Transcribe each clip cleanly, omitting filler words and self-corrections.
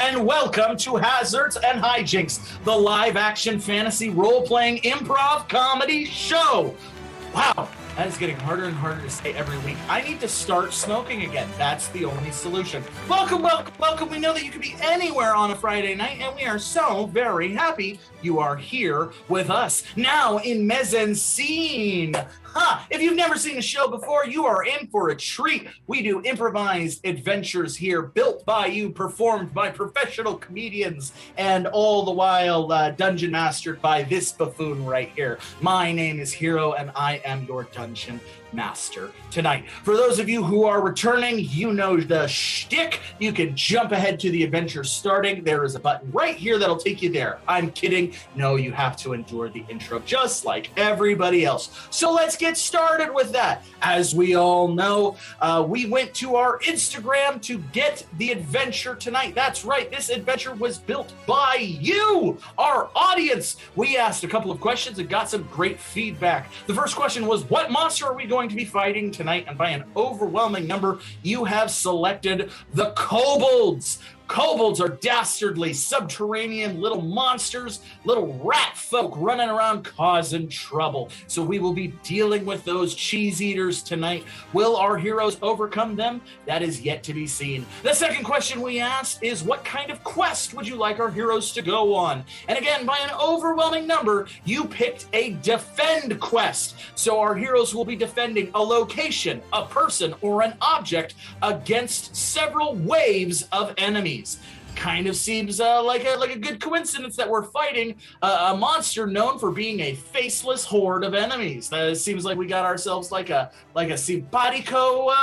and welcome to Hazards and Hijinks, the live-action fantasy role-playing improv comedy show. Wow, that is getting harder and harder to say every week. I need to start smoking again. That's the only solution. Welcome, welcome, welcome. We know that you could be anywhere on a Friday night, and we are so very happy you are here with us. Now in Mezzanine. If you've never seen a show before, you are in for a treat. We do improvised adventures here, built by you, performed by professional comedians, and all the while dungeon mastered by this buffoon right here. My name is Hero, and I am your dungeon master tonight. For those of you who are returning, you know the shtick. You can jump ahead to the adventure starting. There is a button right here that'll take you there. I'm kidding. No, you have to endure the intro just like everybody else. So let's get started with that. As we all know, we went to our Instagram to get the adventure tonight. That's right. This adventure was built by you, our audience. We asked a couple of questions and got some great feedback. The first question was, what monster are we going to be fighting tonight? And by an overwhelming number, you have selected the Kobolds. Kobolds are dastardly, subterranean little monsters, little rat folk running around causing trouble. So we will be dealing with those cheese eaters tonight. Will our heroes overcome them? That is yet to be seen. The second question we asked is, what kind of quest would you like our heroes to go on? And again, by an overwhelming number, you picked a defend quest. So our heroes will be defending a location, a person, or an object against several waves of enemies. Kind of seems like a good coincidence that we're fighting a monster known for being a faceless horde of enemies. It seems like we got ourselves like a simpatico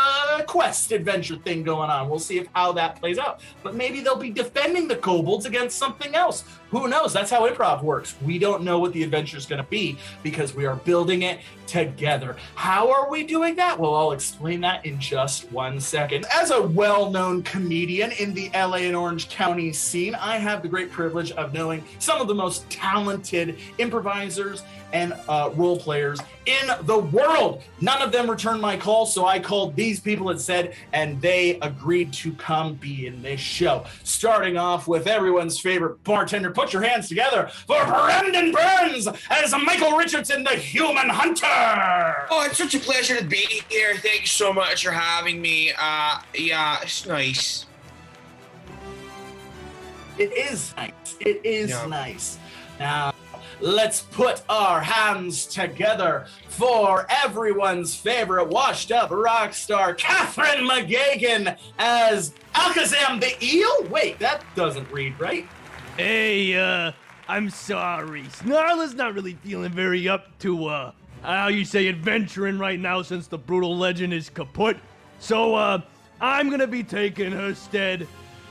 quest adventure thing going on. We'll see how that plays out. But maybe they'll be defending the kobolds against something else. Who knows? That's how improv works. We don't know what the adventure is going to be because we are building it together. How are we doing that? Well, I'll explain that in just 1 second. As a well-known comedian in the LA and Orange County scene, I have the great privilege of knowing some of the most talented improvisers and role players in the world. None of them returned my call, so I called these people instead, and they agreed to come be in this show. Starting off with everyone's favorite bartender, put your hands together for Brendan Burns as Michael Richardson, the Human Hunter. Oh, it's such a pleasure to be here. Thanks so much for having me. Yeah, it's nice. It is nice. It is nice. Now, let's put our hands together for everyone's favorite washed-up rock star, Catherine McGeoghegan as Alakazam the Eel? Wait, that doesn't read right. Hey, I'm sorry. Snarla's not really feeling very up to, how you say, adventuring right now since the brutal legend is kaput. So, I'm gonna be taking her stead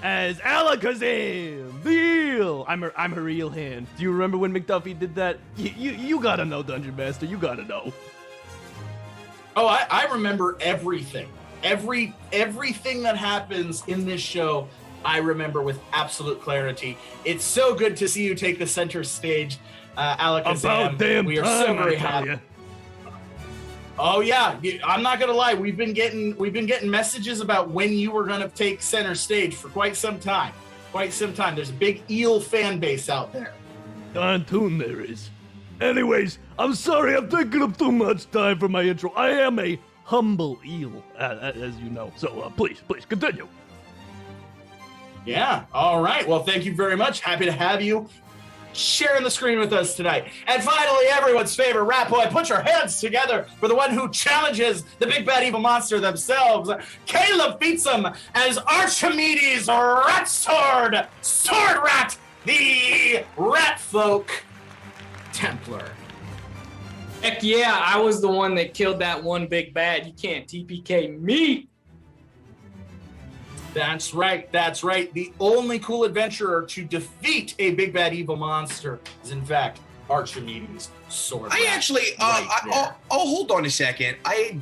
as Alakazam, the eel. I'm her eel hand. Do you remember when McDuffie did that? You gotta know, Dungeon Master. You gotta know. Oh, I remember everything. Everything that happens in this show, I remember with absolute clarity. It's so good to see you take the center stage, Alakazam. About damn we are time, so very I tell happy. ya. Oh yeah, I'm not gonna lie. We've been getting messages about when you were gonna take center stage for quite some time. There's a big eel fan base out there. Darn tune there is. Anyways, I'm sorry I'm taking up too much time for my intro. I am a humble eel, as you know. So please continue. Yeah. All right. Well, thank you very much. Happy to have you sharing the screen with us tonight. And finally, everyone's favorite rat boy, put your hands together for the one who challenges the big bad evil monster themselves, Caleb Fietsam as Archimedes Ratsword, Swordrat, the Ratfolk Templar. Heck yeah, I was the one that killed that one big bad. You can't TPK me. That's right. The only cool adventurer to defeat a big bad evil monster is, in fact, Archimedes Swordrat. I actually, I'll hold on a second.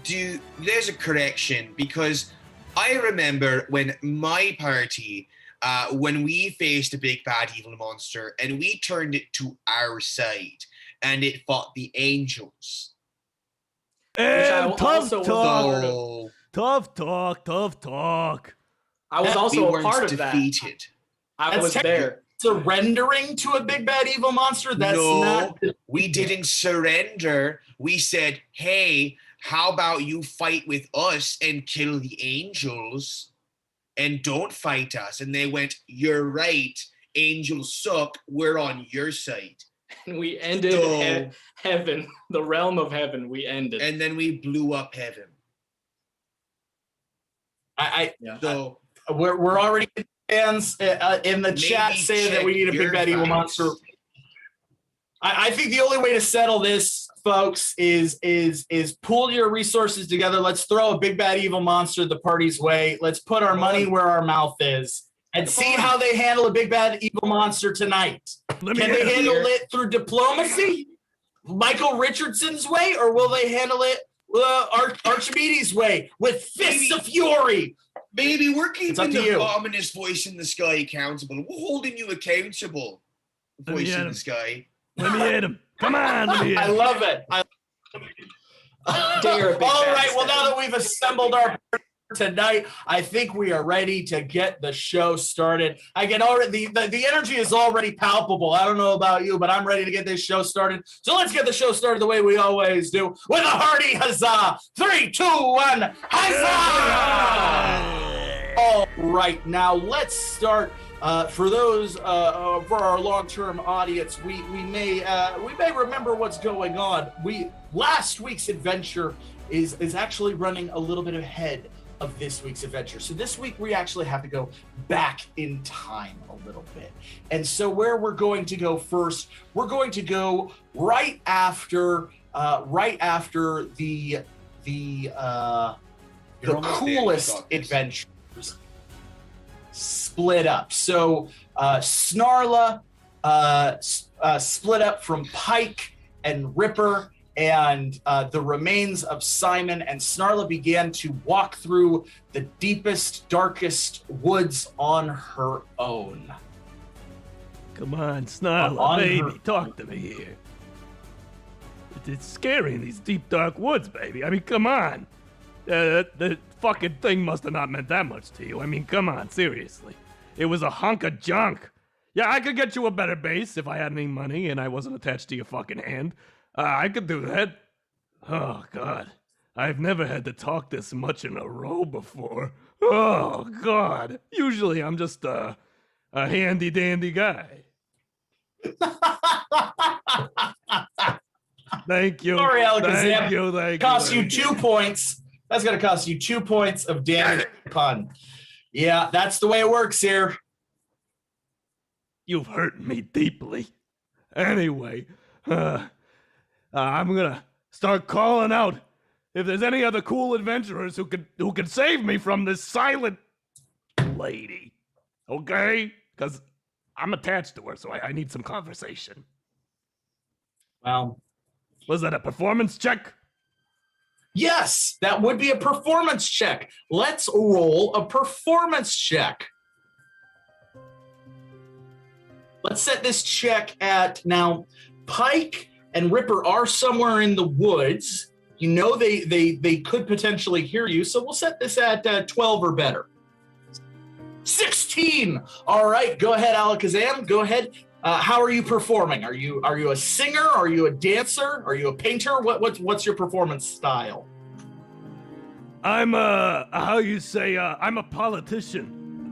There's a correction, because I remember when my party, when we faced a big bad evil monster and we turned it to our side and it fought the angels. And tough talk. So Tough talk. I was also we a weren't part of that. defeated. I was there. Surrendering to a big bad evil monster? That's No, not. we didn't surrender. We said, hey, how about you fight with us and kill the angels and don't fight us? And they went, you're right. Angels suck. We're on your side. And we ended heaven, the realm of heaven. We ended. And then we blew up heaven. So we're already fans in the chat saying that we need a big bad evil monster. I think the only way to settle this, folks, is pool your resources together. Let's throw a big bad evil monster the party's way. Let's put our money where our mouth is and see how they handle a big bad evil monster tonight. Can they handle it through diplomacy, Michael Richardson's way, or will they handle it Archimedes' way with fists of fury? Maybe we're keeping the you. ominous voice in the sky accountable. We're holding you accountable. Voice in the sky. Let me hit him. Come on, let me hit him. I love it. All right, well, now that we've assembled our tonight, I think we are ready to get the show started. I can already the energy is already palpable. I don't know about you, but I'm ready to get this show started. So let's get the show started the way we always do, with a hearty huzzah. 3, 2, 1, huzzah! All right, now let's start. For those for our long-term audience, we may remember what's going on. Last week's adventure is actually running a little bit ahead of this week's adventure. So this week we actually have to go back in time a little bit. And so where we're going to go first, we're going to go right after the coolest adventures split up. So Snarla split up from Pike and Ripper and the remains of Simon, and Snarla began to walk through the deepest, darkest woods on her own. Come on, Snarla, baby, talk to me here. It's scary in these deep, dark woods, baby. I mean, come on. The fucking thing must have not meant that much to you. I mean, come on, seriously. It was a hunk of junk. Yeah, I could get you a better base if I had any money and I wasn't attached to your fucking hand. I could do that. Oh, God. I've never had to talk this much in a row before. Oh, God. Usually I'm just a handy-dandy guy. Thank you. Sorry, Alakazam. Thank you. Cost you 2 points. That's going to cost you 2 points of damage pun. Yeah, that's the way it works here. You've hurt me deeply. Anyway, I'm gonna start calling out if there's any other cool adventurers who could save me from this silent lady. Okay? Because I'm attached to her, so I need some conversation. Well, was that a performance check? Yes, that would be a performance check. Let's roll a performance check. Let's set this check at, now, Pike and Ripper are somewhere in the woods. You know they could potentially hear you, so we'll set this at 12 or better. 16! All right, go ahead, Alakazam. Go ahead. How are you performing? Are you a singer? Are you a dancer? Are you a painter? What's your performance style? I'm I'm a politician.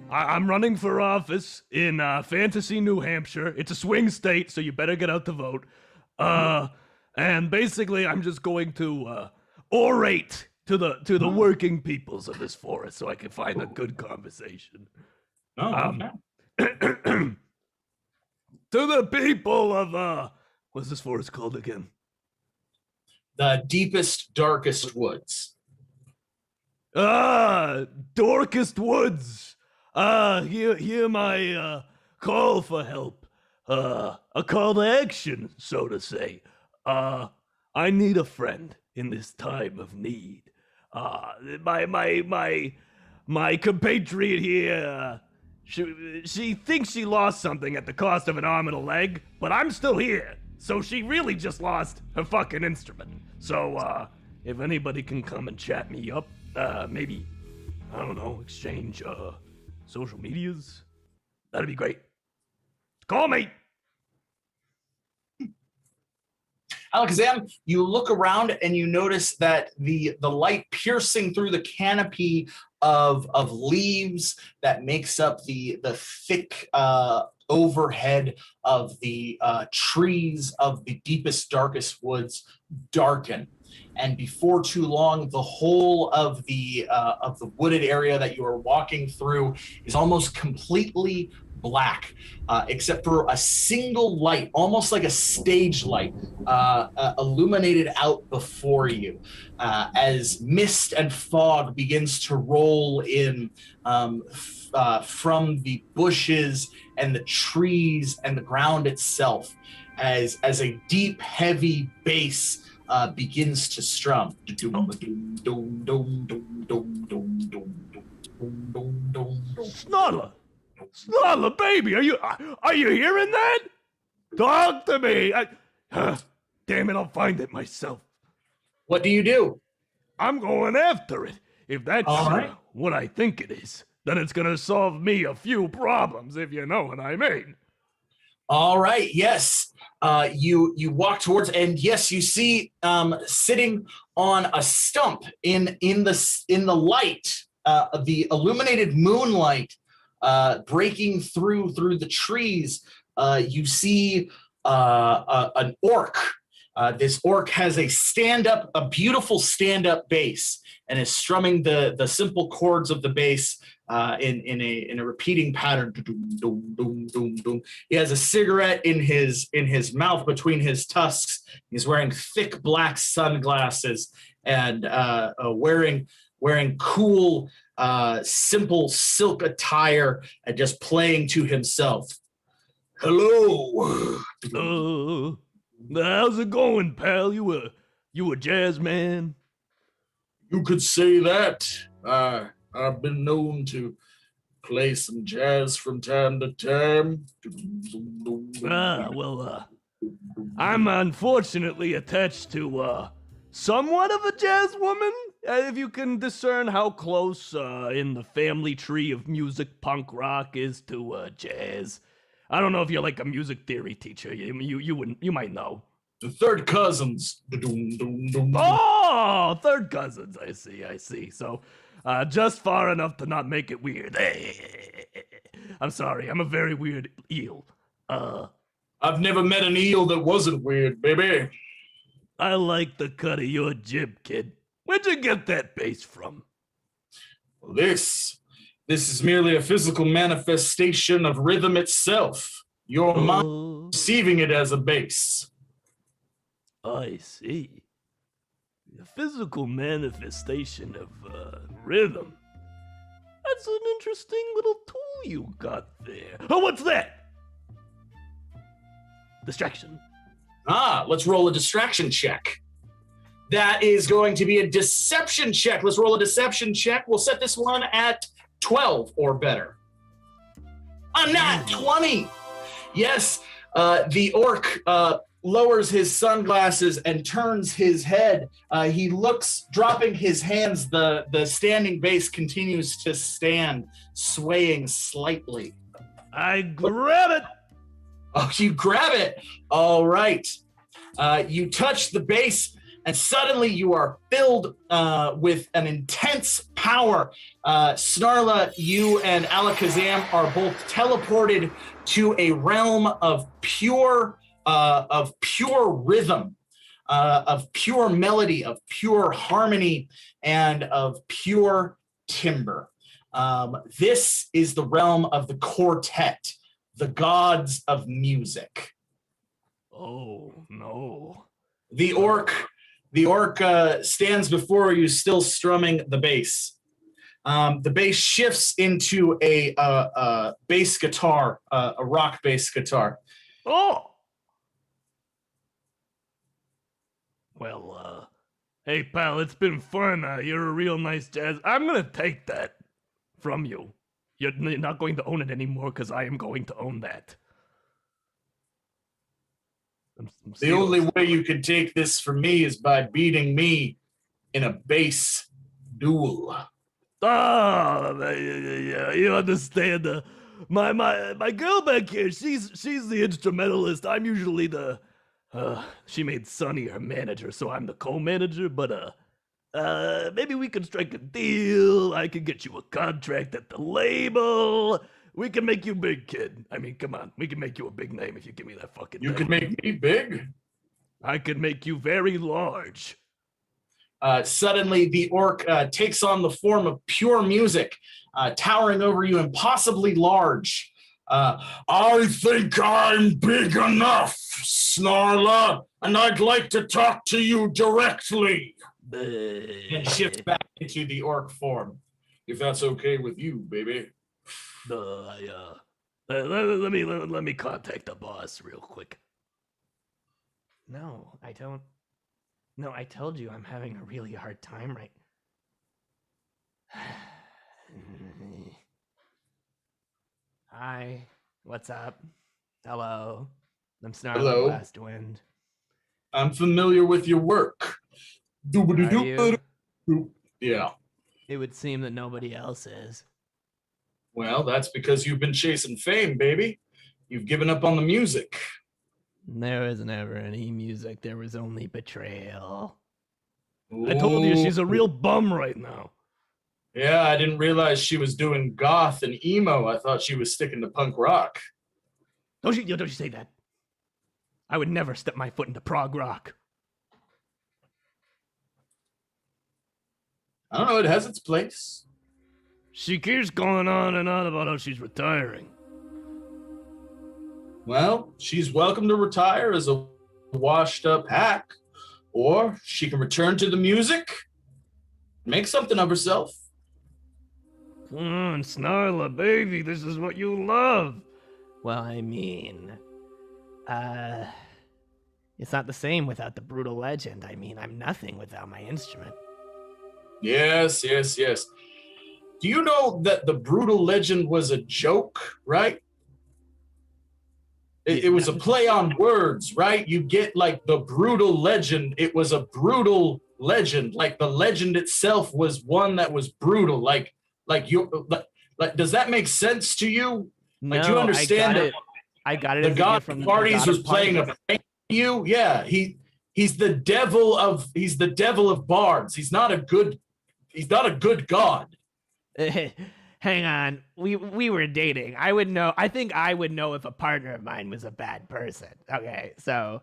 I'm running for office in Fantasy, New Hampshire. It's a swing state, so you better get out to vote. And basically, I'm just going to orate to the working peoples of this forest, so I can find a good conversation. Oh, okay. To the people of what's this forest called again? The deepest, darkest woods. Darkest woods. Hear my call for help. A call to action, so to say. I need a friend in this time of need. My compatriot here, she thinks she lost something at the cost of an arm and a leg, but I'm still here. So she really just lost her fucking instrument. So, if anybody can come and chat me up, maybe, I don't know, exchange, social medias? That'd be great. Call me. Alakazam, you look around and you notice that the light piercing through the canopy of leaves that makes up the thick overhead of the trees of the deepest, darkest woods darken. And before too long, the whole of the wooded area that you are walking through is almost completely black, except for a single light, almost like a stage light, illuminated out before you, as mist and fog begins to roll in from the bushes and the trees and the ground itself, as a deep, heavy bass begins to strum. Snarla! Snarla, baby, are you hearing that? Talk to me. Damn it, I'll find it myself. What do you do? I'm going after it. If that's All right. what I think it is, then it's gonna solve me a few problems, if you know what I mean. All right. Yes. You walk towards, and yes, you see sitting on a stump in the light, the illuminated moonlight breaking through the trees. You see an orc. This orc has a beautiful stand-up bass, and is strumming the simple chords of the bass in a repeating pattern. He has a cigarette in his mouth between his tusks. He's wearing thick black sunglasses and wearing cool simple silk attire, and just playing to himself. Hello. How's it going, pal? You a jazz man? You could say that. I've been known to play some jazz from time to time. I'm unfortunately attached to somewhat of a jazz woman, if you can discern how close in the family tree of music punk rock is to jazz. I don't know if you're like a music theory teacher. You might know. The third cousins. Oh, third cousins. I see. So, just far enough to not make it weird. I'm sorry. I'm a very weird eel. I've never met an eel that wasn't weird, baby. I like the cut of your jib, kid. Where'd you get that bass from? This is merely a physical manifestation of rhythm itself. Your mind perceiving it as a bass. I see. The physical manifestation of rhythm. That's an interesting little tool you got there. Oh, what's that? Distraction. Let's roll a distraction check. That is going to be a deception check. Let's roll a deception check. We'll set this one at 12 or better. A nat 20. Yes, the orc lowers his sunglasses and turns his head. He looks, dropping his hands. The standing bass continues to stand, swaying slightly. I grab it. Oh, you grab it. All right. You touch the bass, and suddenly you are filled with an intense power. Snarla, you and Alakazam are both teleported to a realm of pure rhythm, of pure melody, of pure harmony, and of pure timbre. This is the realm of the quartet, the gods of music. Oh, no. The orc stands before you, still strumming the bass. The bass shifts into a bass guitar, a rock bass guitar. Oh! Well, hey, pal, it's been fun. You're a real nice jazz. I'm gonna take that from you. You're not going to own it anymore, because I am going to own that. The only way you can take this from me is by beating me in a bass duel. Oh, yeah, you understand. my girl back here, she's the instrumentalist. I'm usually the she made Sonny her manager, so I'm the co-manager, but maybe we can strike a deal. I can get you a contract at the label. We can make you big, kid. I mean, come on. We can make you a big name if you give me that fucking You name. could make me big? I could make you very large. Suddenly, the orc takes on the form of pure music, towering over you, impossibly large. I think I'm big enough, Snarla, and I'd like to talk to you directly. And shifts back into the orc form. If that's okay with you, baby. Let me contact the boss real quick. No, I don't. No, I told you I'm having a really hard time right. Hi, what's up? Hello, I'm Snarla Hello. Blastwind. I'm familiar with your work. Are you? Yeah. It would seem that nobody else is. Well, that's because you've been chasing fame, baby. You've given up on the music. There was never any music. There was only betrayal. I told you she's a real bum right now. Yeah, I didn't realize she was doing goth and emo. I thought she was sticking to punk rock. Don't you say that. I would never step my foot into prog rock. I don't know, it has its place. She keeps going on and on about how she's retiring. Well, she's welcome to retire as a washed-up hack, or she can return to the music, make something of herself. Come on, Snarla, baby, this is what you love. Well, I mean, it's not the same without the brutal legend. I mean, I'm nothing without my instrument. Yes. Do you know that the brutal legend was a joke, right? It was a play on words, right? You get like the brutal legend. It was a brutal legend. Like the legend itself was one that was brutal. Like does that make sense to you? Like, do you understand that? I got it. The God of Parties was playing a prank on you. Yeah, he's the devil of bards. He's not a good god. Hang on. We were dating. I would know. I think I would know if a partner of mine was a bad person. Okay, so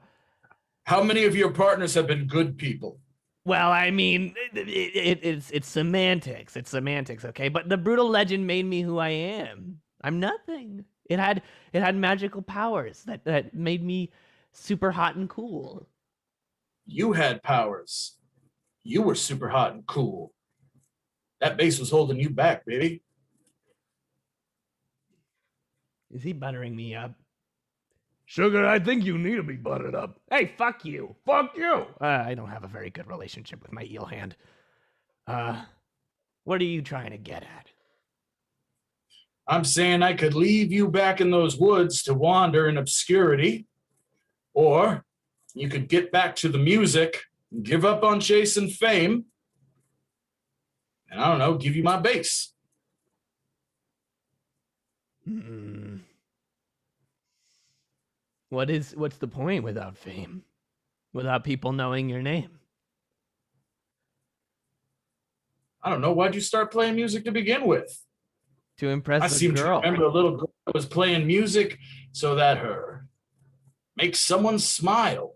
how many of your partners have been good people? Well, I mean, it's semantics. It's semantics, okay? But the brutal legend made me who I am. I'm nothing. It had magical powers that made me super hot and cool. You had powers. You were super hot and cool. That base was holding you back, baby. Is he buttering me up? Sugar, I think you need to be buttered up. Hey, fuck you. Fuck you. I don't have a very good relationship with my eel hand. What are you trying to get at? I'm saying I could leave you back in those woods to wander in obscurity, or you could get back to the music, and give up on chasing fame, and I don't know, give you my base. What's the point without fame? Without people knowing your name? I don't know. Why'd you start playing music to begin with? To impress I a seem girl. to remember a little girl was playing music so that her makes someone smile.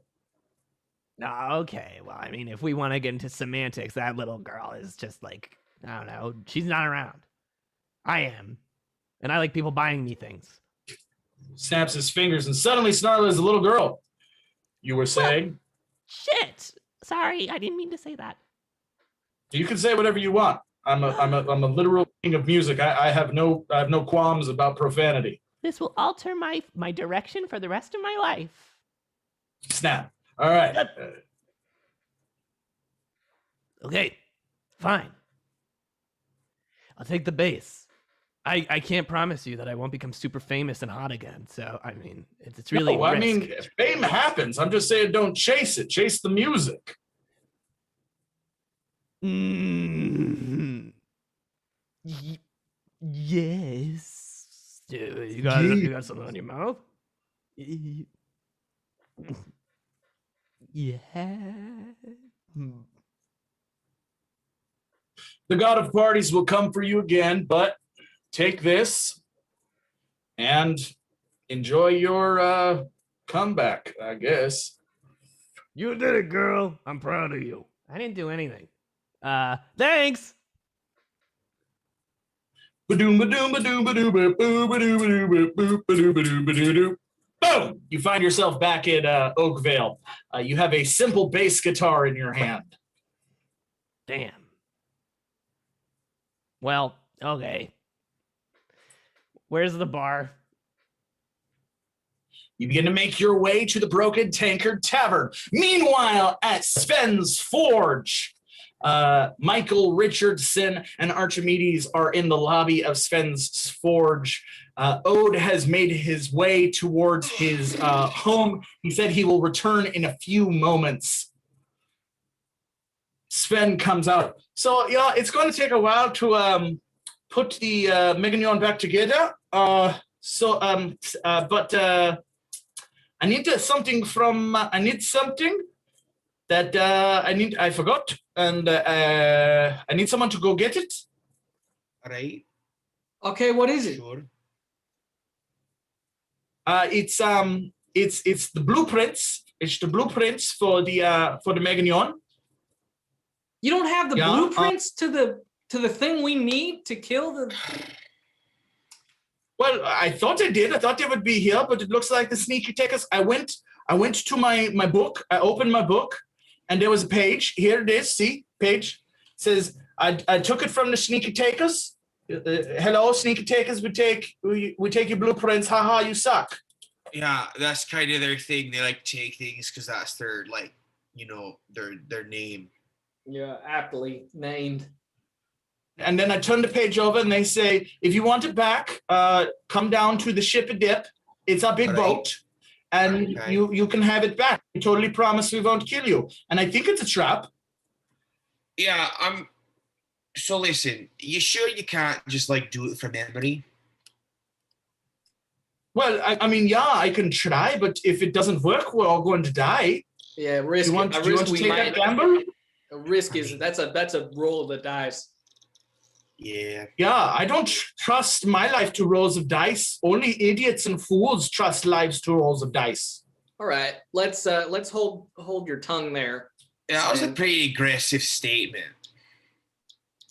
Okay, well, I mean, if we want to get into semantics, that little girl is just like, I don't know, she's not around. I am. And I like people buying me things. Snaps his fingers, and suddenly Snarla is a little girl. You were saying? Shit! Sorry, I didn't mean to say that. You can say whatever you want. I'm a literal king of music. I have no qualms about profanity. This will alter my direction for the rest of my life. Snap. All right. Okay, fine. I'll take the base. I can't promise you that I won't become super famous and hot again. So, I mean, it's really No, I mean, fame happens. I'm just saying don't chase it. Chase the music. Yes. You got something on your mouth? Yeah. The god of parties will come for you again, but take this and enjoy your comeback, I guess. You did it, girl. I'm proud of you. I didn't do anything. Thanks. Boom! You find yourself back at Oakvale. You have a simple bass guitar in your hand. Damn. Well, okay. Where's the bar? You begin to make your way to the Broken Tankard Tavern. Meanwhile, at Sven's Forge, Michael, Richardson, and Archimedes are in the lobby of Sven's Forge. Ode has made his way towards his home. He said he will return in a few moments. Sven comes out. So, yeah, it's going to take a while to put the McGeoghegan back together. But I need something from. I need something that I forgot, and I need someone to go get it. All right. Okay, what is it? Sure. It's the blueprints. It's the blueprints for the McGeoghegan. You don't have the Yeah, blueprints to the thing we need to kill the. Well, I thought I did. I thought they would be here, but it looks like the sneaky takers. I went to my book. I opened my book, and there was a page. Here it is. See, page. It says I took it from the sneaky takers. Hello, sneaky takers. We take your blueprints. Haha, you suck. Yeah, that's kind of their thing. They like take things because that's their their name. Yeah, aptly named. And then I turn the page over, and they say, if you want it back, come down to the ship a dip. It's a big boat, and you can have it back. We totally promise we won't kill you. And I think it's a trap. Yeah, So listen, you sure you can't just do it from memory? Well, I mean, yeah, I can try, but if it doesn't work, we're all going to die. Yeah, risk. Do you want to take that gamble? A risk is that's a roll of the dice. Yeah. Yeah, I don't trust my life to rolls of dice. Only idiots and fools trust lives to rolls of dice. All right, let's hold your tongue there. Yeah, that was a pretty aggressive statement.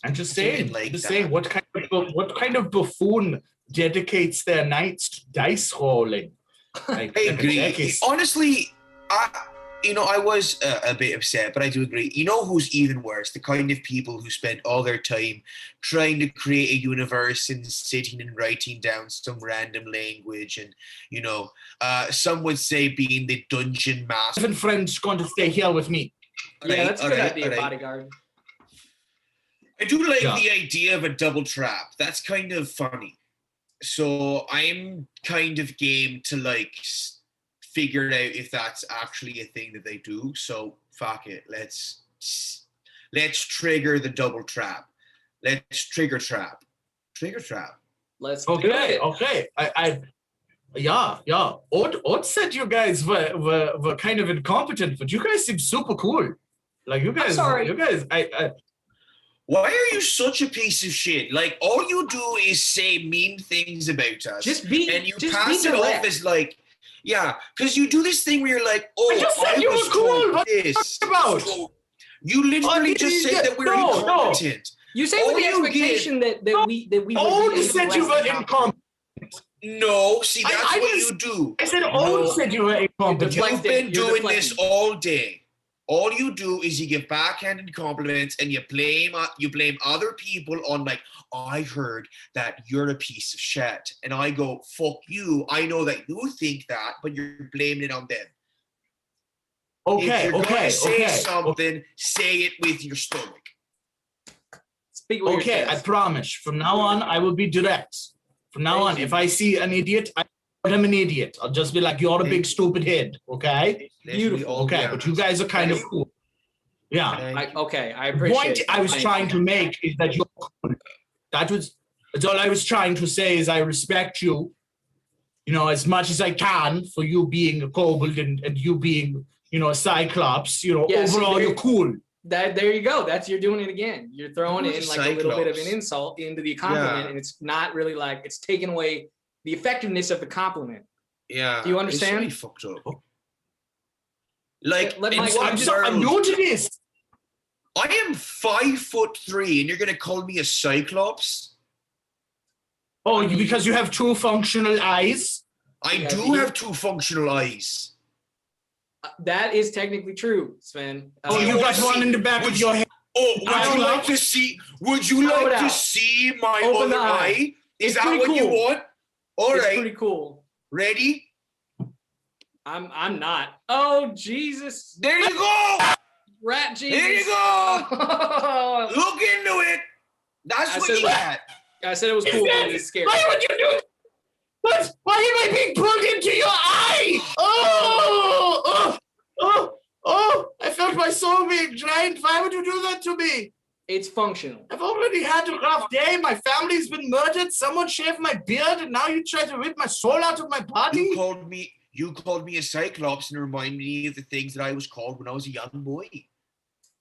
I'm just saying, what kind of buffoon dedicates their nights to dice rolling? I agree. Honestly, I was a bit upset, but I do agree. You know who's even worse? The kind of people who spend all their time trying to create a universe and sitting and writing down some random language and, some would say being the dungeon master. My friend's going to stay here with me. Yeah, that's a good idea, bodyguard. I do like the idea of a double trap. That's kind of funny. So I'm kind of game to figure out if that's actually a thing that they do. So fuck it. Let's trigger the double trap. Let's trigger trap. Let's Okay. Odd said you guys were kind of incompetent, but you guys seem super cool. You guys. I'm sorry. Why are you such a piece of shit? All you do is say mean things about us. And you pass it off as yeah, because you do this thing where you're like, I just said you were cool. What are you talking about? So you literally just said that we're incompetent. You say with the expectation that we Owen said you were incompetent. No, see, that's what you do. I said Owen said you were incompetent. You've been doing this all day. All you do is you give backhanded compliments and you blame other people on I heard that you're a piece of shit. And I go, fuck you. I know that you think that, but you're blaming it on them. If you're gonna say something, say it with your stomach. Speak with your chest. I promise. From now on, I will be direct. From now on, if I see an idiot, I'm an idiot. I'll just be like, you're a big stupid head, okay? Beautiful. Okay, but you guys are kind of cool. Yeah. I appreciate The point I was trying to make is that all I was trying to say is I respect you, as much as I can for you being a kobold and you being, a cyclops. Overall, you're cool. There you go. You're doing it again. You're throwing in like a little bit of an insult into the compliment, and it's not really like it's taking away the effectiveness of the compliment. Yeah. Do you understand? It's really fucked up. Like, I'm new to this. I am 5'3", and you're gonna call me a cyclops? Oh, because you have two functional eyes? I do have two functional eyes. That is technically true, Sven. You got one in the back of your head. Oh, would you like to see my other eye? Is that what you want? All right. It's pretty cool. Ready? I'm not. Oh, Jesus. There you go. Rat Jesus. There you go. Look into it. That's what you got. I said it was cool, but it's scary. Why would you do it? What? Why am I being pulled into your eye? Oh! I felt my soul being drained. Why would you do that to me? It's functional. I've already had a rough day. My family's been murdered. Someone shaved my beard, and now you try to rip my soul out of my body? You called me a cyclops and reminded me of the things that I was called when I was a young boy.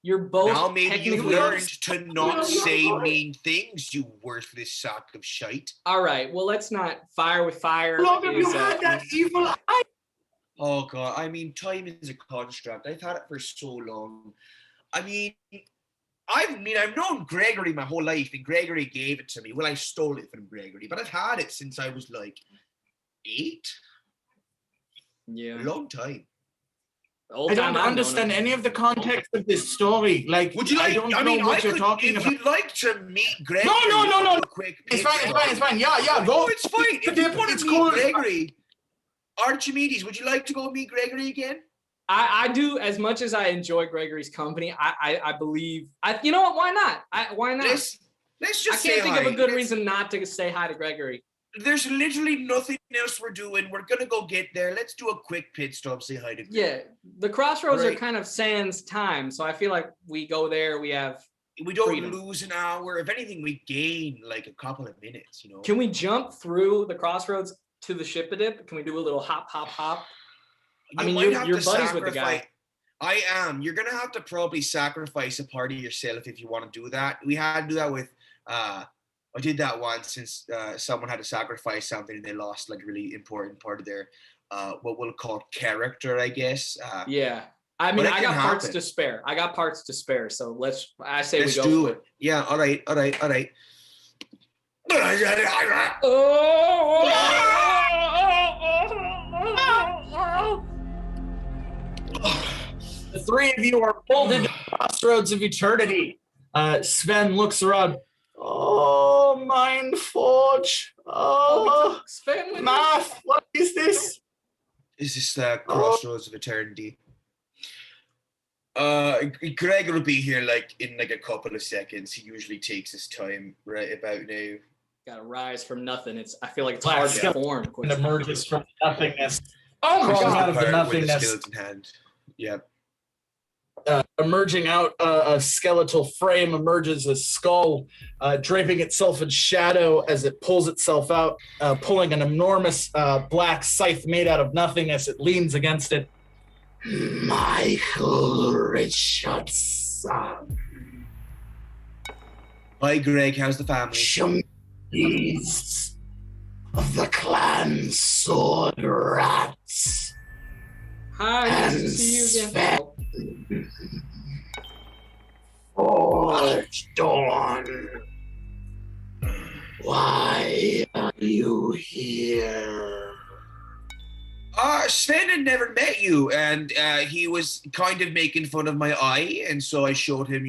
You're both now maybe you've learned to not say mean things, you worthless sack of shite. All right, well, let's not fire with fire. How long have you had that evil eye? Oh, God. I mean, time is a construct. I've had it for so long. I've known Gregory my whole life, and Gregory gave it to me. Well, I stole it from Gregory, but I've had it since I was like 8. Yeah. A long time. I don't understand any of the context of this story. Like, would you like? I don't know what you're talking about. If you'd like to meet Gregory, no. Quick, it's fine. Yeah. Go. It's fine. If you want to meet cool. Gregory, Archimedes, would you like to go meet Gregory again? I do. As much as I enjoy Gregory's company, I believe. You know what? Why not? Why not? Let's just. I can't think of a good reason not to say hi to Gregory. There's literally nothing else we're doing. We're gonna go get there. Let's do a quick pit stop. Say hi to Gregory. Yeah, the crossroads are kind of sans time, so I feel like we go there. We don't freedom. Lose an hour. If anything, we gain like a couple of minutes. Can we jump through the crossroads to the ship-a-dip? Can we do a little hop? You're buddies with the guy. I am. You're gonna have to probably sacrifice a part of yourself if you want to do that. We had to do that with. I did that once since someone had to sacrifice something and they lost like a really important part of their what we'll call character, I guess. Yeah. I mean, I got parts to spare. So I say we go do it. Yeah. All right. The three of you are pulled into the crossroads of eternity. Sven looks around. Oh, Mind Forge. Oh, Sven, math. What is this? Is this the crossroads of eternity? Greg will be here in a couple of seconds. He usually takes his time right about now. Gotta rise from nothing. I feel like it's hard to form. And emerges from nothingness. Oh my God! Out of the nothingness. With a skeleton hand. Yep. Emerging out, a skeletal frame emerges, a skull draping itself in shadow as it pulls itself out, pulling an enormous black scythe made out of nothingness. It leans against it. Michael Richardson. Hi, Greg. How's the family? Beasts of the clan Swordrat. Hi, nice to see you again. Forge Dawn. Why are you here? Sven had never met you, and he was kind of making fun of my eye, and so I showed him,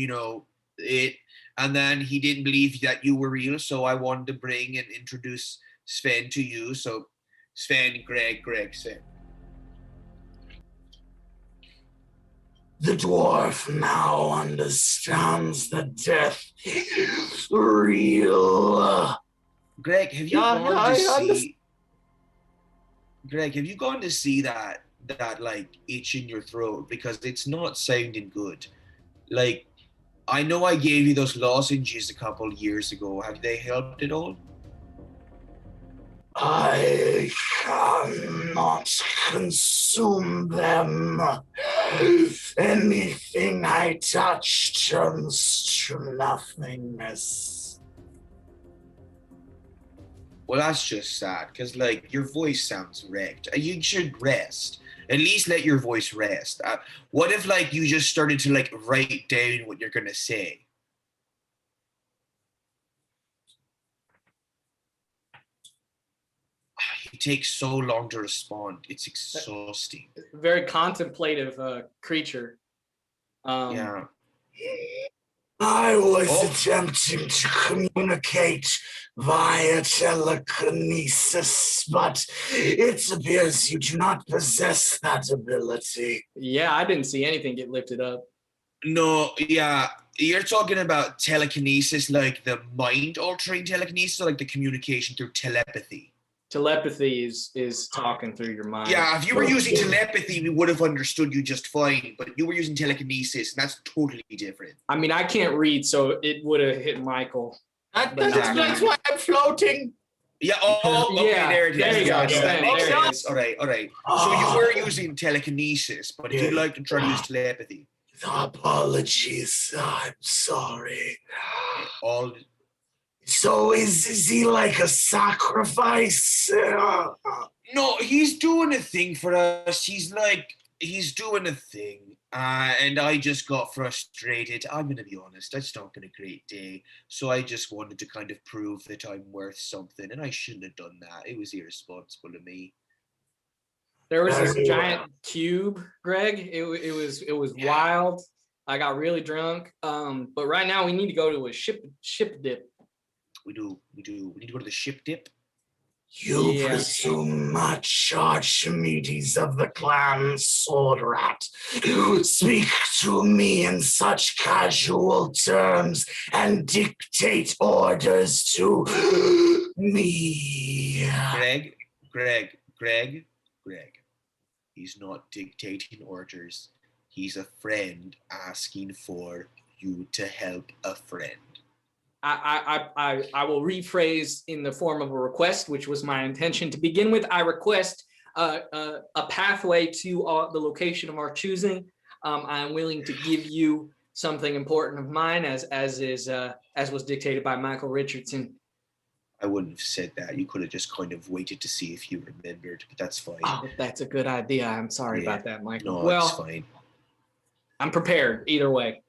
it, and then he didn't believe that you were real, so I wanted to bring and introduce Sven to you. So Sven, Greg, Sven. The dwarf now understands that death is real. Greg, have you gone to see that itch in your throat? Because it's not sounding good. I know I gave you those lozenges a couple years ago. Have they helped at all? I cannot consume them. Anything I touch turns to nothingness. Well, that's just sad, because, like, your voice sounds wrecked. You should rest. At least let your voice rest. What if, like, you just started to, like, write down what you're going to say? It takes so long to respond. It's exhausting. Very contemplative creature. Yeah. I was attempting to communicate via telekinesis, but it appears you do not possess that ability. Yeah, I didn't see anything get lifted up. No, yeah. You're talking about telekinesis, like the mind-altering telekinesis, or like the communication through telepathy? Telepathy is talking through your mind. Yeah, if you were using telepathy, we would have understood you just fine, but you were using telekinesis, and that's totally different. I mean, I can't read, so it would have hit Michael. That's why I'm floating. Yeah, okay, Yeah, there it is. there you go, Sven, there it is. All right. So you were using telekinesis, but if you'd like to try to use telepathy. Apologies, I'm sorry. All. So is he like a sacrifice? No, he's doing a thing for us. He's doing a thing. And I just got frustrated. I'm going to be honest. It's not been a great day. So I just wanted to kind of prove that I'm worth something. And I shouldn't have done that. It was irresponsible of me. There was this giant cube, Greg. It was wild. I got really drunk. But right now we need to go to a ship dip. We do. We need to go to the ship dip. You presume much, Archimedes of the clan Swordrat. You speak to me in such casual terms and dictate orders to me. Greg. He's not dictating orders. He's a friend asking for you to help a friend. I will rephrase in the form of a request, which was my intention to begin with. I request a pathway to the location of our choosing. I'm willing to give you something important of mine, as was dictated by Michael Richardson. I wouldn't have said that. You could have just kind of waited to see if you remembered, but that's fine. Oh, that's a good idea. I'm sorry about that, Michael. No, well, it's fine. I'm prepared either way.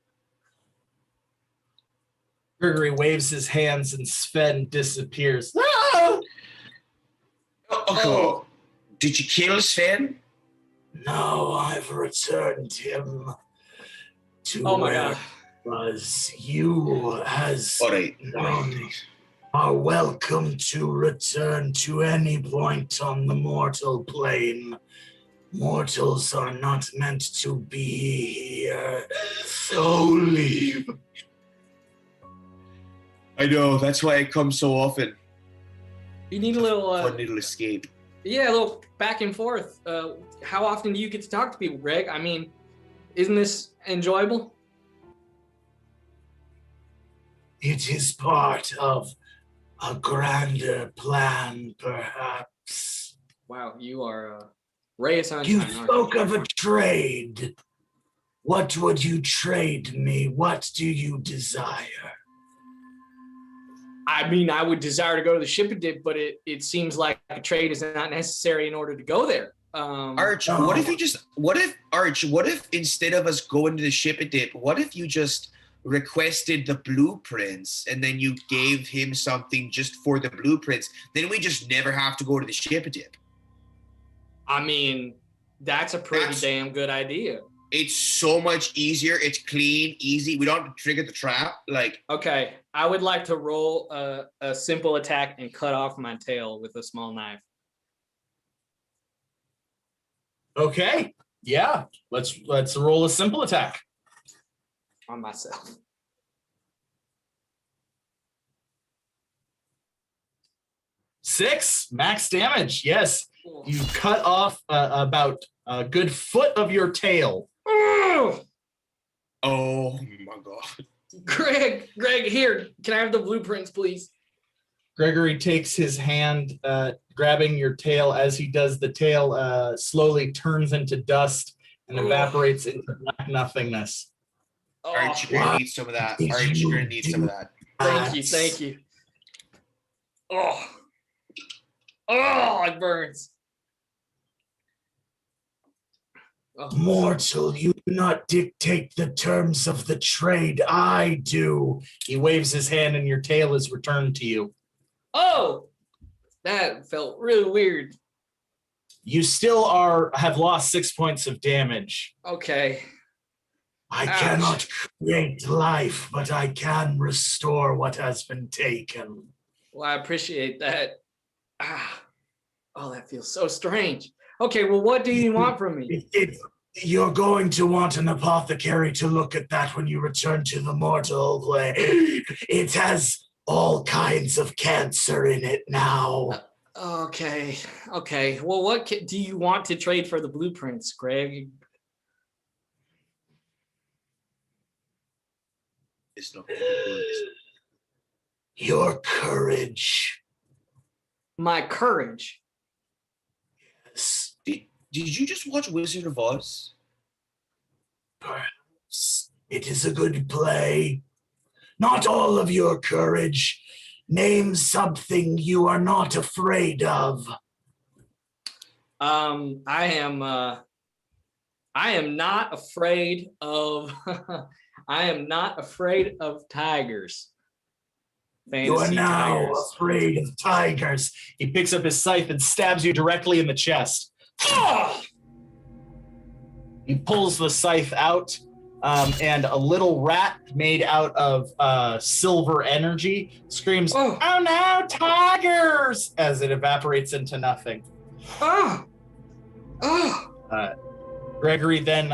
Gregory waves his hands and Sven disappears. Ah! Oh, did you kill Sven? No, I've returned him to where he was. You, as known, are welcome to return to any point on the mortal plane. Mortals are not meant to be here. So leave. I know, that's why I come so often. You need a little fun little escape. Yeah, a little back and forth. How often do you get to talk to people, Greg? I mean, isn't this enjoyable? It is part of a grander plan, perhaps. Wow, you are ray of sunshine. You spoke of a trade. What would you trade me? What do you desire? I mean, I would desire to go to the ship dip, but it seems like a trade is not necessary in order to go there. Arch, what if instead of us going to the ship dip, what if you just requested the blueprints and then you gave him something just for the blueprints? Then we just never have to go to the ship dip. I mean, that's a pretty damn good idea. It's so much easier. It's clean, easy. We don't have to trigger the trap. Like, okay, I would like to roll a simple attack and cut off my tail with a small knife. Okay, yeah. Let's roll a simple attack on myself. Six max damage. Yes, you cut off about a good foot of your tail. Oh my god. Greg, here, can I have the blueprints, please? Gregory takes his hand, grabbing your tail. As he does, the tail slowly turns into dust and evaporates into black nothingness. Arch, you're gonna need some of that. Arch, you're gonna need some of that. Thank you. Oh, it burns. Oh. Mortal, you do not dictate the terms of the trade. I do. He waves his hand and your tail is returned to you. Oh, that felt really weird. You still have lost 6 points of damage. Okay. I Ouch. cannot create life, but I can restore what has been taken. Well, I appreciate that. Oh, that feels so strange. Okay, well, what do you want from me? You're going to want an apothecary to look at that when you return to the mortal plane. It has all kinds of cancer in it now. Okay. Well, what do you want to trade for the blueprints, Greg? It's not Your courage. My courage. Yes. Did you just watch Wizard of Oz? Perhaps it is a good play. Not all of your courage. Name something you are not afraid of. I am not afraid of I am not afraid of tigers. You are now afraid of tigers. He picks up his scythe and stabs you directly in the chest. He pulls the scythe out, and a little rat made out of silver energy screams, "Oh no, tigers!" as it evaporates into nothing. Gregory then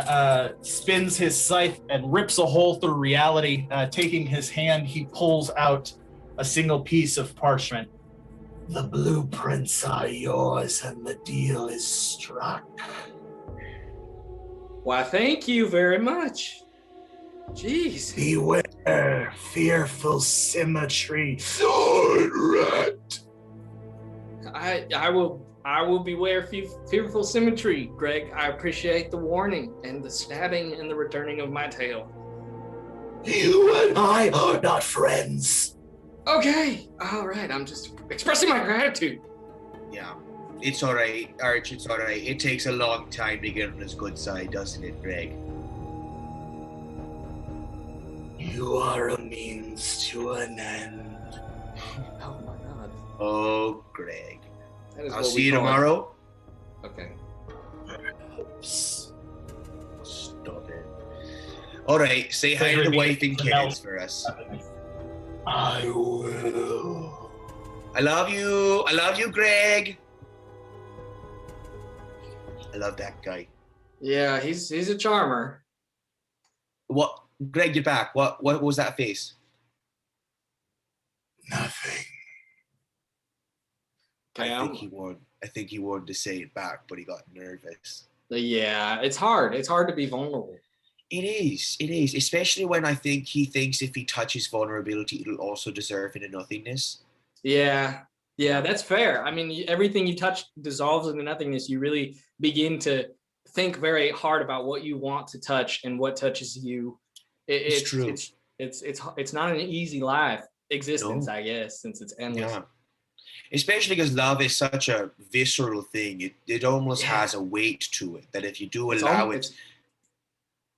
spins his scythe and rips a hole through reality. Taking his hand, he pulls out a single piece of parchment. The blueprints are yours and the deal is struck. Why, thank you very much. Jeez. Beware fearful symmetry, Swordrat. I will beware fearful symmetry, Greg. I appreciate the warning and the stabbing and the returning of my tail. You and I are not friends. Okay, all right. I'm just expressing my gratitude. Yeah, it's all right, Arch. It's all right. It takes a long time to get on his good side, doesn't it, Greg? You are a means to an end. Oh my God. Oh, Greg. That is I'll what see we you call tomorrow. Okay. Stop it. All right, say hi to the wife and kids for us. I will. I love you. I love you, Greg. I love that guy. Yeah, he's a charmer. What, Greg? You're back. What was that face? Nothing. I think he wanted to say it back, but he got nervous. Yeah, it's hard. It's hard to be vulnerable. It is, especially when I think he thinks if he touches vulnerability, it'll also deserve into nothingness. Yeah, that's fair. I mean, everything you touch dissolves into nothingness. You really begin to think very hard about what you want to touch and what touches you. It's true. It's not an easy existence, no. I guess, since it's endless. Yeah. Especially because love is such a visceral thing. It almost has a weight to it that if you do allow it.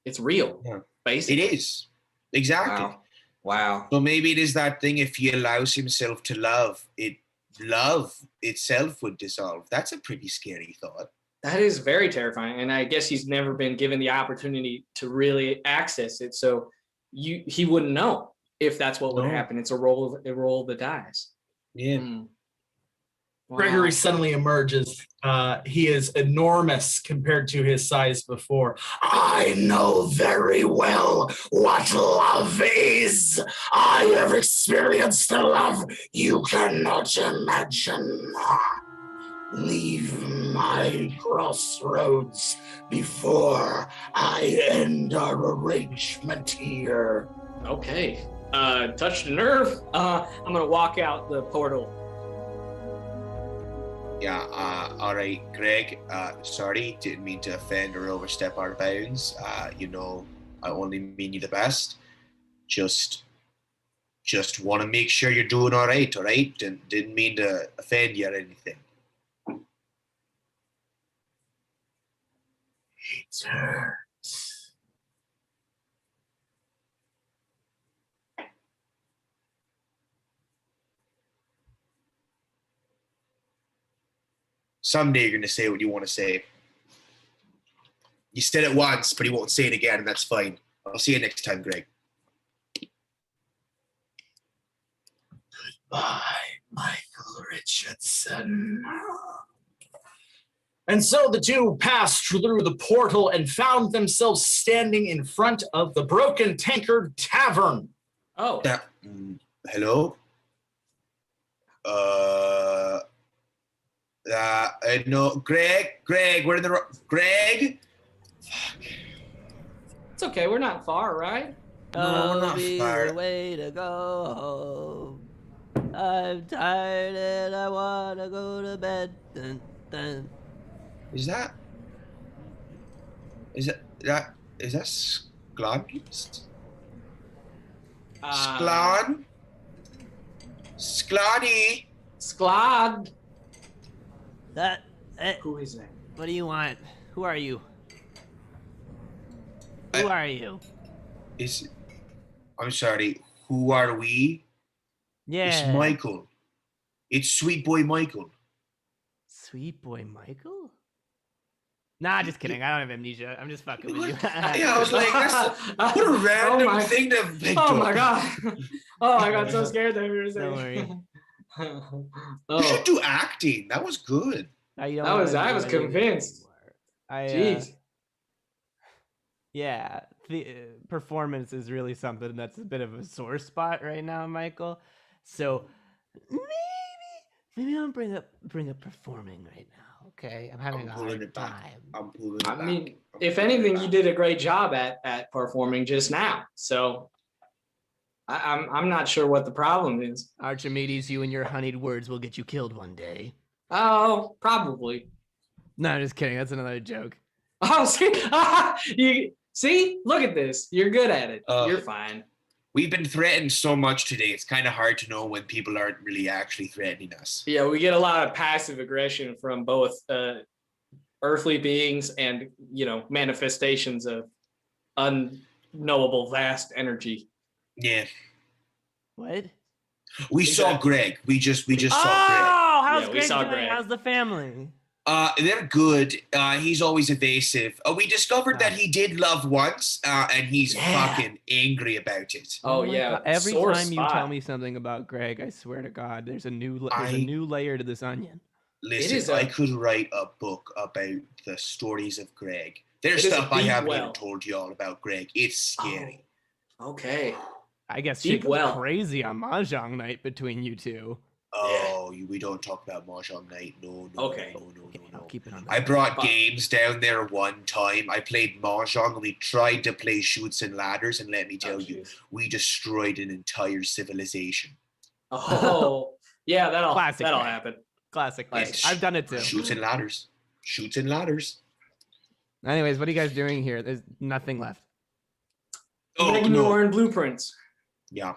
It's real, basically. It is. Exactly. Wow. So maybe it is that thing, if he allows himself to love itself would dissolve. That's a pretty scary thought. That is very terrifying. And I guess he's never been given the opportunity to really access it. So he wouldn't know if that's what would happen. It's a roll of the dice. Yeah. Wow. Gregory suddenly emerges. He is enormous compared to his size before. I know very well what love is. I have experienced a love you cannot imagine. Leave my crossroads before I end our arrangement here. Okay. touched a nerve. I'm gonna walk out the portal. Yeah, all right, Greg. Sorry, didn't mean to offend or overstep our bounds. You know, I only mean you the best. Just want to make sure you're doing all right. Didn't mean to offend you or anything. It hurts. Someday you're gonna say what you want to say. You said it once, but you won't say it again, and that's fine. I'll see you next time, Greg. By Michael Richardson. And so the two passed through the portal and found themselves standing in front of the Broken Tankard Tavern. Oh. Hello? No, Greg, we're in the Greg? Fuck. It's okay. We're not far, right? No, we're not far. The way to go home. I'm tired and I wanna go to bed. Dun, dun. Is that Sklan? Sklan? Sklani? Sklad. Who is that? What do you want? Who are you? Who are you? I'm sorry, who are we? Yeah. It's Michael. It's Sweet Boy Michael. Sweet boy Michael? Nah, just kidding. I don't have amnesia. I'm just fucking with you. Yeah, I was like, what a random thing to pick Oh up. my god. Oh, I got so scared that we were saying. Don't worry. You should do acting. That was good. I don't I was wanna do it convinced. anymore. Jeez. Yeah, the performance is really something that's a bit of a sore spot right now, Michael. So maybe I'll bring up performing right now. Okay, I'm having a hard time. I'm pulling it I back. mean, if anything, you did a great job at performing just now. So I'm not sure what the problem is. Archimedes, you and your honeyed words will get you killed one day. Oh, probably. No, I'm just kidding. That's another joke. Oh, see, look at this. You're good at it. You're fine. We've been threatened so much today. It's kind of hard to know when people aren't really actually threatening us. Yeah, we get a lot of passive aggression from both earthly beings and, manifestations of unknowable vast energy. Yeah. What? We saw Greg. We just saw Greg. Oh, how's Yeah, we Greg saw doing? Greg. How's the family? They're good. He's always evasive. We discovered that he did love once, and he's fucking angry about it. Oh my yeah. God. Every Sore time you spot. tell me something about Greg, I swear to God, there's a new layer to this onion. Listen, I could write a book about the stories of Greg. There's It is stuff I deep haven't well. even told you all about Greg. It's scary. Okay. I guess Deep shit goes well. crazy on Mahjong night between you two. Oh, we don't talk about Mahjong night. No, Okay. no. I'll keep it on. I brought Fine. games down there one time. I played Mahjong and we tried to play Shoots and Ladders, and let me tell you, jeez. we destroyed an entire civilization. Oh, yeah, that'll Classic Greg. happen. Classic. Nice. I've done it too. Shoots and Ladders. Shoots and Ladders. Anyways, what are you guys doing here? There's nothing left. Oh, Making no. your own blueprints. Yeah.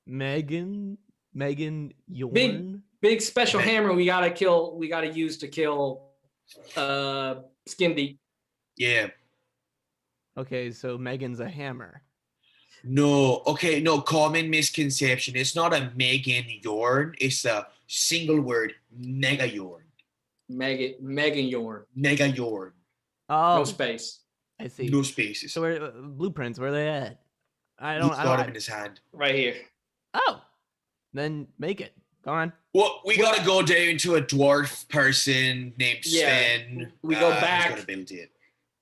Megan Yorn. Big special Okay. hammer we gotta use to kill Skin Deep. Yeah. Okay, so Megan's a hammer. No. Okay, no. Common misconception. It's not a Megan Yorn. It's a single word. Mega Yorn. Megan Yorn. Mega Yorn. Oh, No space. I see. No spaces. So where blueprints? Where are they at? I He's got him in his hand. Right here. Oh, then make it. Go on. Well, we gotta go down to a dwarf person named Yeah, Sven. we go who's back. gonna build it.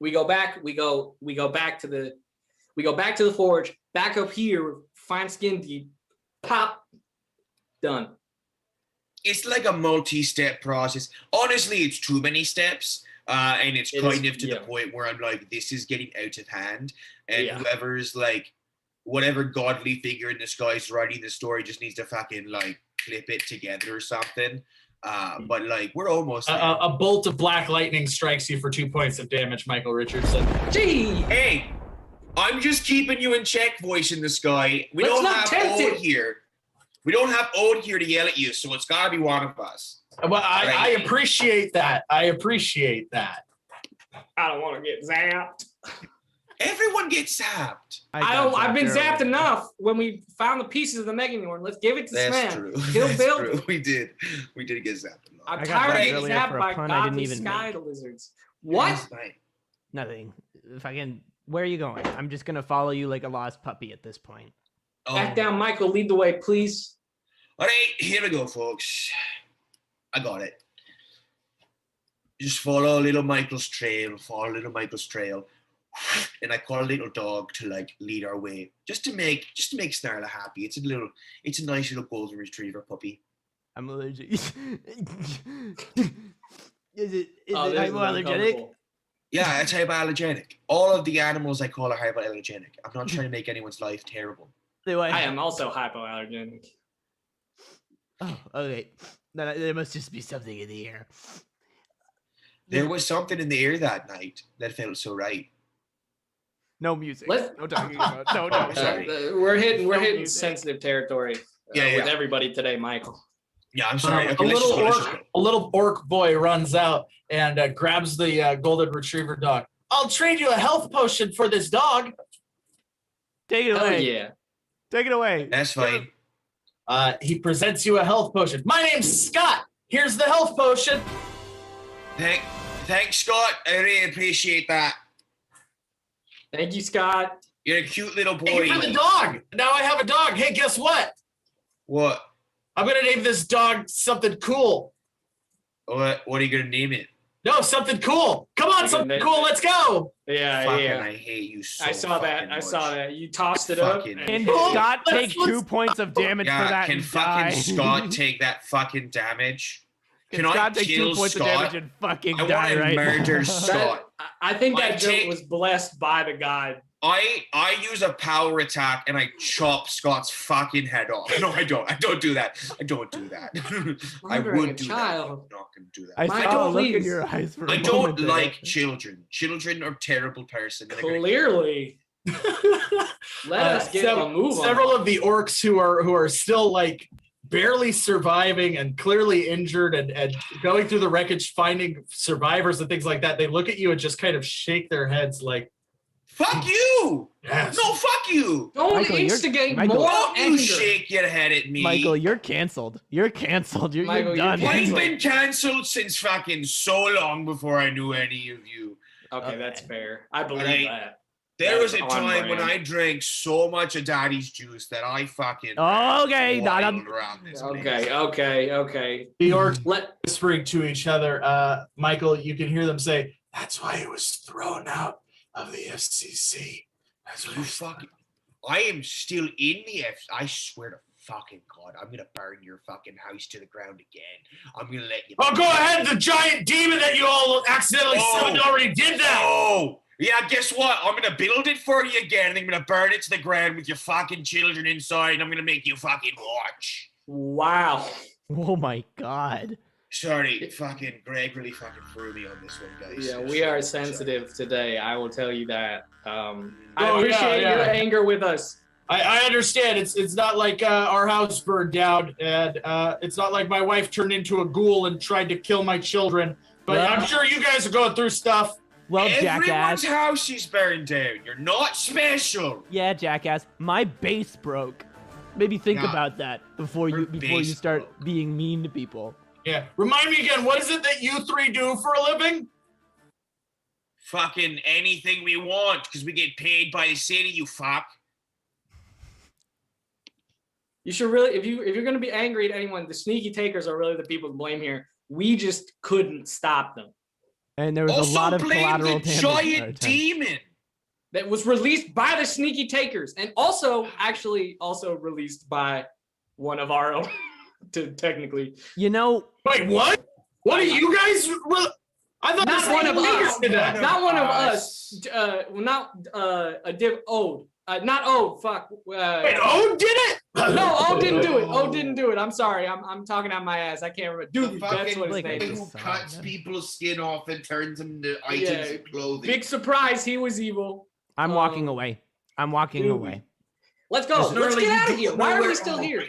We go back to the forge, back up here, find Skin Deep, pop, done. It's like a multi-step process. Honestly, it's too many steps. And it's It kind is, of to yeah. the point where I'm like, this is getting out of hand. And Yeah. whoever's like whatever godly figure in the sky is writing the story just needs to fucking like clip it together or something. But like we're almost there. A bolt of black lightning strikes you for 2 points of damage, Michael Richardson. Gee, Hey, I'm just keeping you in check, voice in the sky. We Let's don't not have tempt Ode it. here. We don't have Ode here to yell at you, so it's gotta be one of us. Well, I appreciate that. I appreciate that. I don't want to get zapped. Everyone gets zapped. I've been zapped enough when we found the pieces of the Meganorn. Let's give it to That's Sman. true. He'll That's build. true. We did get zapped enough. I'm I got tired of zapped getting earlier zapped for a by pun I didn't godly even sky make. lizards. What? That's fine. Nothing. Where are you going? I'm just gonna follow you like a lost puppy at this point. Back down, Michael. Lead the way, please. All right, here we go, folks. I got it. Just follow little Michael's trail. And I call a little dog to like lead our way, just to make Snarla happy. It's a nice little golden retriever puppy. I'm allergic. is it This is hypoallergenic? uncomfortable. Yeah, it's hypoallergenic. All of the animals I call are hypoallergenic. I'm not trying to make anyone's life terrible. I am also hypoallergenic. Oh, okay. There must just be something in the air. There was something in the air that night that felt so right. No music. Let's- No talking about. No. Sorry. We're hitting music. sensitive territory with Yeah. everybody today, Michael. Yeah, I'm sorry. A Okay, let's little just go. a little orc boy runs out and grabs the golden retriever dog. I'll trade you a health potion for this dog. Take it Hell away. yeah. Take it away. That's fine. He presents you a health potion. My name's Scott. Here's the health potion. Thanks, Scott. I really appreciate that. Thank you, Scott. You're a cute little Hey, boy. you have a dog. Now I have a dog. Hey, guess what? What? I'm gonna name this dog something cool. What are you gonna name it? No, something cool. Come on, You're something gonna- cool. Let's go. Yeah, Fucking, yeah. I hate you so I saw that. fucking I saw much. that. You tossed it up. Fucking- Can Oh, Scott let's- take 2 points of damage for Yeah, that can and fucking die? Scott take that fucking damage? Can I Scott take 2 kill points Scott? of damage and fucking I die want to right murder now? Scott. I think that I joke take- was blessed by the guy. I use a power attack and I chop Scott's fucking head off. No, I don't. I don't do that. I Murdering would a do child. that. I'm not gonna do that. I Michael, saw a look in please. your eyes for a I moment don't there. like children. Children are terrible person. and they're gonna- Clearly. Let us get a move on. Several of the orcs who are still like barely surviving and clearly injured and going through the wreckage, finding survivors and things like that. They look at you and just kind of shake their heads like, Fuck you! yes. No, fuck you! Don't Michael, you're- instigate Michael- more Don't you anger. shake your head at me. Michael, you're canceled. You're canceled. You're Michael, you're done. I've canceled. been cancelled since fucking so long before I knew any of you. Okay, that's fair. I believe Alright. that. There That was is a on time when brand. I drank so much of daddy's juice that I fucking Okay, not wild a- around this Okay. The orcs Let whispering to each other. Michael, you can hear them say, "That's why he was thrown out of the FCC." That's place. what You he's fucking I am still in the I swear to fucking God, I'm gonna burn your fucking house to the ground again. I'm gonna let you Oh, go ahead. The giant demon that you all accidentally summoned already did that. Oh, yeah, guess what? I'm gonna build it for you again, and I'm gonna burn it to the ground with your fucking children inside, and I'm gonna make you fucking watch. wow. Oh my god. Sorry, fucking Greg really fucking threw me on this one, guys. Yeah, we are sensitive today. I will tell you that. I Oh, appreciate yeah. your anger with us. I understand. It's not like our house burned down, and it's not like my wife turned into a ghoul and tried to kill my children. But Well- I'm sure you guys are going through stuff. Well, Everyone's jackass. house is burned down. You're not special. Yeah, jackass. My base broke. Maybe think Yeah. about that before Her you base start broke. being mean to people. Yeah. Remind me again. What is it that you three do for a living? Fucking anything we want because we get paid by the city, you fuck. You should really, if you're gonna be angry at anyone, the sneaky takers are really the people to blame here. We just couldn't stop them. And there was Also a lot of blame collateral the damage. in our giant attempt. demon. That was released by the sneaky takers, and also released by one of our own. To technically, You know, Wait, what? What are you guys? I thought not the one of same us. niggas did that. Not one of us. Not a div. Oh, Not O. Fuck. Wait, O did it? No, O didn't do it. O didn't do it. I'm sorry. I'm talking out my ass. I can't remember. The Dude, that's what his fucking name guy is. who cuts people's skin off and turns them into items of clothing. Big surprise. He was evil. I'm walking away. I'm walking dude. away. Let's go. Let's get out of here. Why are we still here?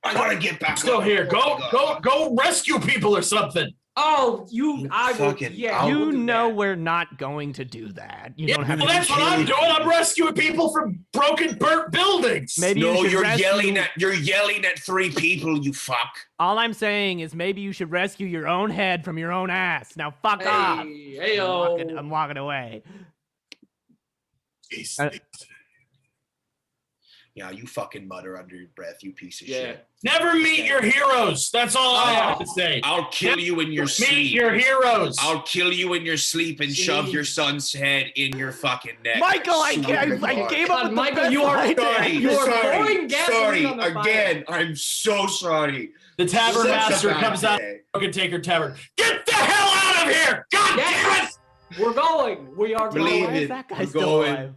I gotta get back. Still here. Go rescue people or something. Oh, I will. Fucking- Yeah, You we'll do know that. we're not going to do that. You Yeah, don't have well, to. that's what I'm doing. I'm rescuing people from broken, burnt buildings. Maybe No, you should you're rescue... yelling at 3 people, you fuck. All I'm saying is maybe you should rescue your own head from your own ass. Now fuck off. Hey, I'm walking away. Yeah, you fucking mutter under your breath, you piece of shit. Never meet your heroes. That's all I have to say. I'll kill you in your Meet sleep. your heroes. I'll kill you in your sleep and shove your son's head in your fucking neck. Michael, I Swear to God. gave up with the Michael, best you are idea. Sorry, You are sorry, pouring gasoline sorry. on the fire. Again, I'm so sorry. The tavern Such a master bad comes out. day. Broken Taker Tavern. Get the hell out of here! God damn it! We're going. We are Believe going. Why is it. that guy We're still going. alive?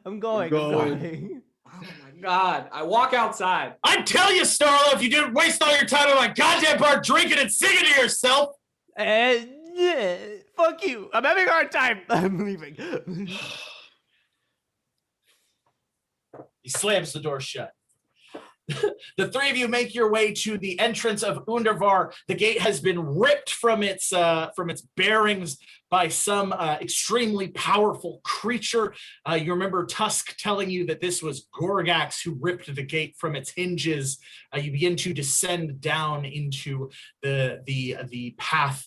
I'm going. We're I'm going. going. Oh my God. I walk outside. I tell you, Snarla, if you didn't waste all your time at my goddamn bar drinking and singing to yourself. Yeah, fuck you. I'm having a hard time. I'm leaving. He slams the door shut. The 3 of you make your way to the entrance of Ontervaar. The gate has been ripped from its bearings by some extremely powerful creature. You remember Tusk telling you that this was Gorgax who ripped the gate from its hinges. You begin to descend down into the path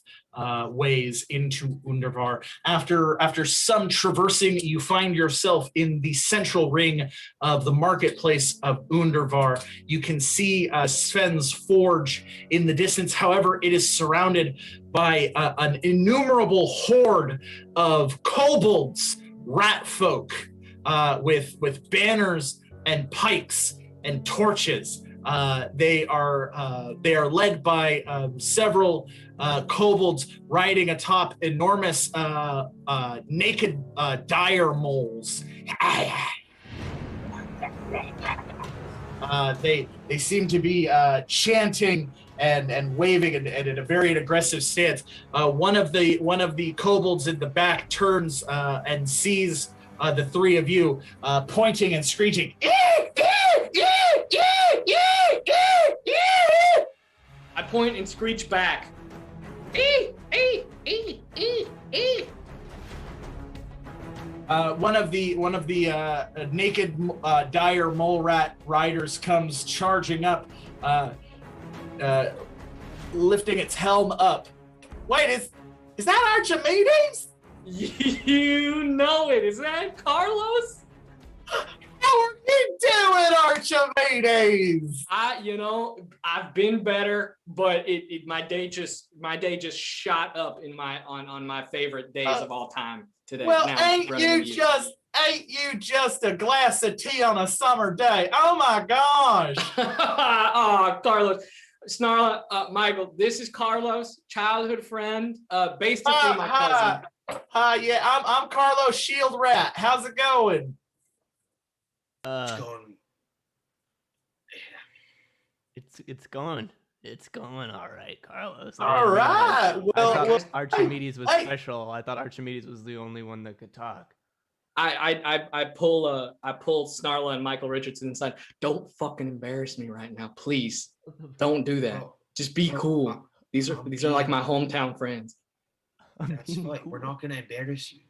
ways into Ontervaar. After some traversing, you find yourself in the central ring of the marketplace of Ontervaar. You can see Sven's forge in the distance. However, it is surrounded by an innumerable horde of kobolds, Ratfolk, with banners and pikes and torches. They are led by several kobolds riding atop enormous naked dire moles. They seem to be chanting and waving and in a very aggressive stance. One of the kobolds in the back turns and sees the 3 of you pointing and screeching. I point and screech back. One of the naked dire mole rat riders comes charging up, lifting its helm up. Wait, is that Archimedes? You know it. Is that Carlos? How are you doing, Archimedes? I've been better, but my day just shot up on my favorite days of all time today. Well, Now, ain't you just a glass of tea on a summer day? Oh my gosh! Oh, Carlos, Snarla, Michael, this is Carlos, childhood friend, basically my cousin. Yeah, I'm Carlos Shield Rat. How's it going? It's going. It's going all right, Carlos. All right. I Well, thought Archimedes was special. I thought Archimedes was the only one that could talk. I pull Snarla and Michael Richardson aside. Don't fucking embarrass me right now, please. Don't do that. Just be cool. These are like my hometown friends. That's fine. We're not gonna embarrass you.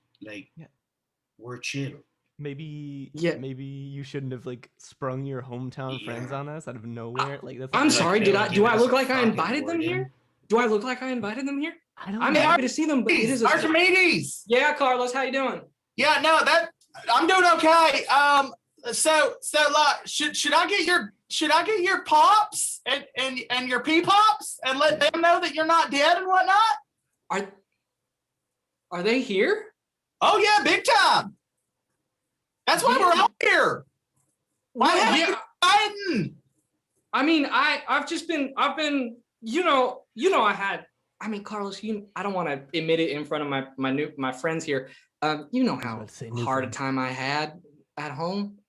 We're chill. Maybe maybe you shouldn't have sprung your hometown friends on us out of nowhere. That's I'm sorry. Do I look like I invited them warning. here? Do I look like I invited them here? I'm happy to see them, but it is Archimedes. Yeah, Carlos, how you doing? Yeah, no, I'm doing okay. So should I get your pops and your pee-pops and let them know that you're not dead and whatnot? Are they here? Oh yeah, big time. That's why we're out here. Why haven't you been? I mean, I've been, Carlos, I don't want to admit it in front of my friends here. You know how hard a time I had at home.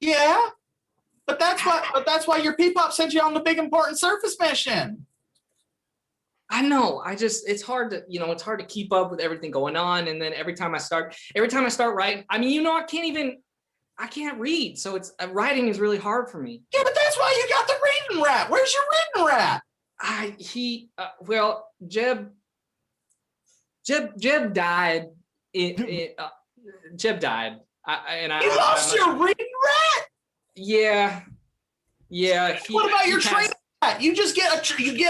Yeah, but that's why your P-Pop sent you on the big important surface mission. I know. It's hard to keep up with everything going on. And then every time I start writing, I mean, I can't read. So writing is really hard for me. Yeah, but that's why you got the reading rat. Where's your reading rat? Jeb died. Jeb died. You lost your reading rat? Yeah. What about your training rat? You just get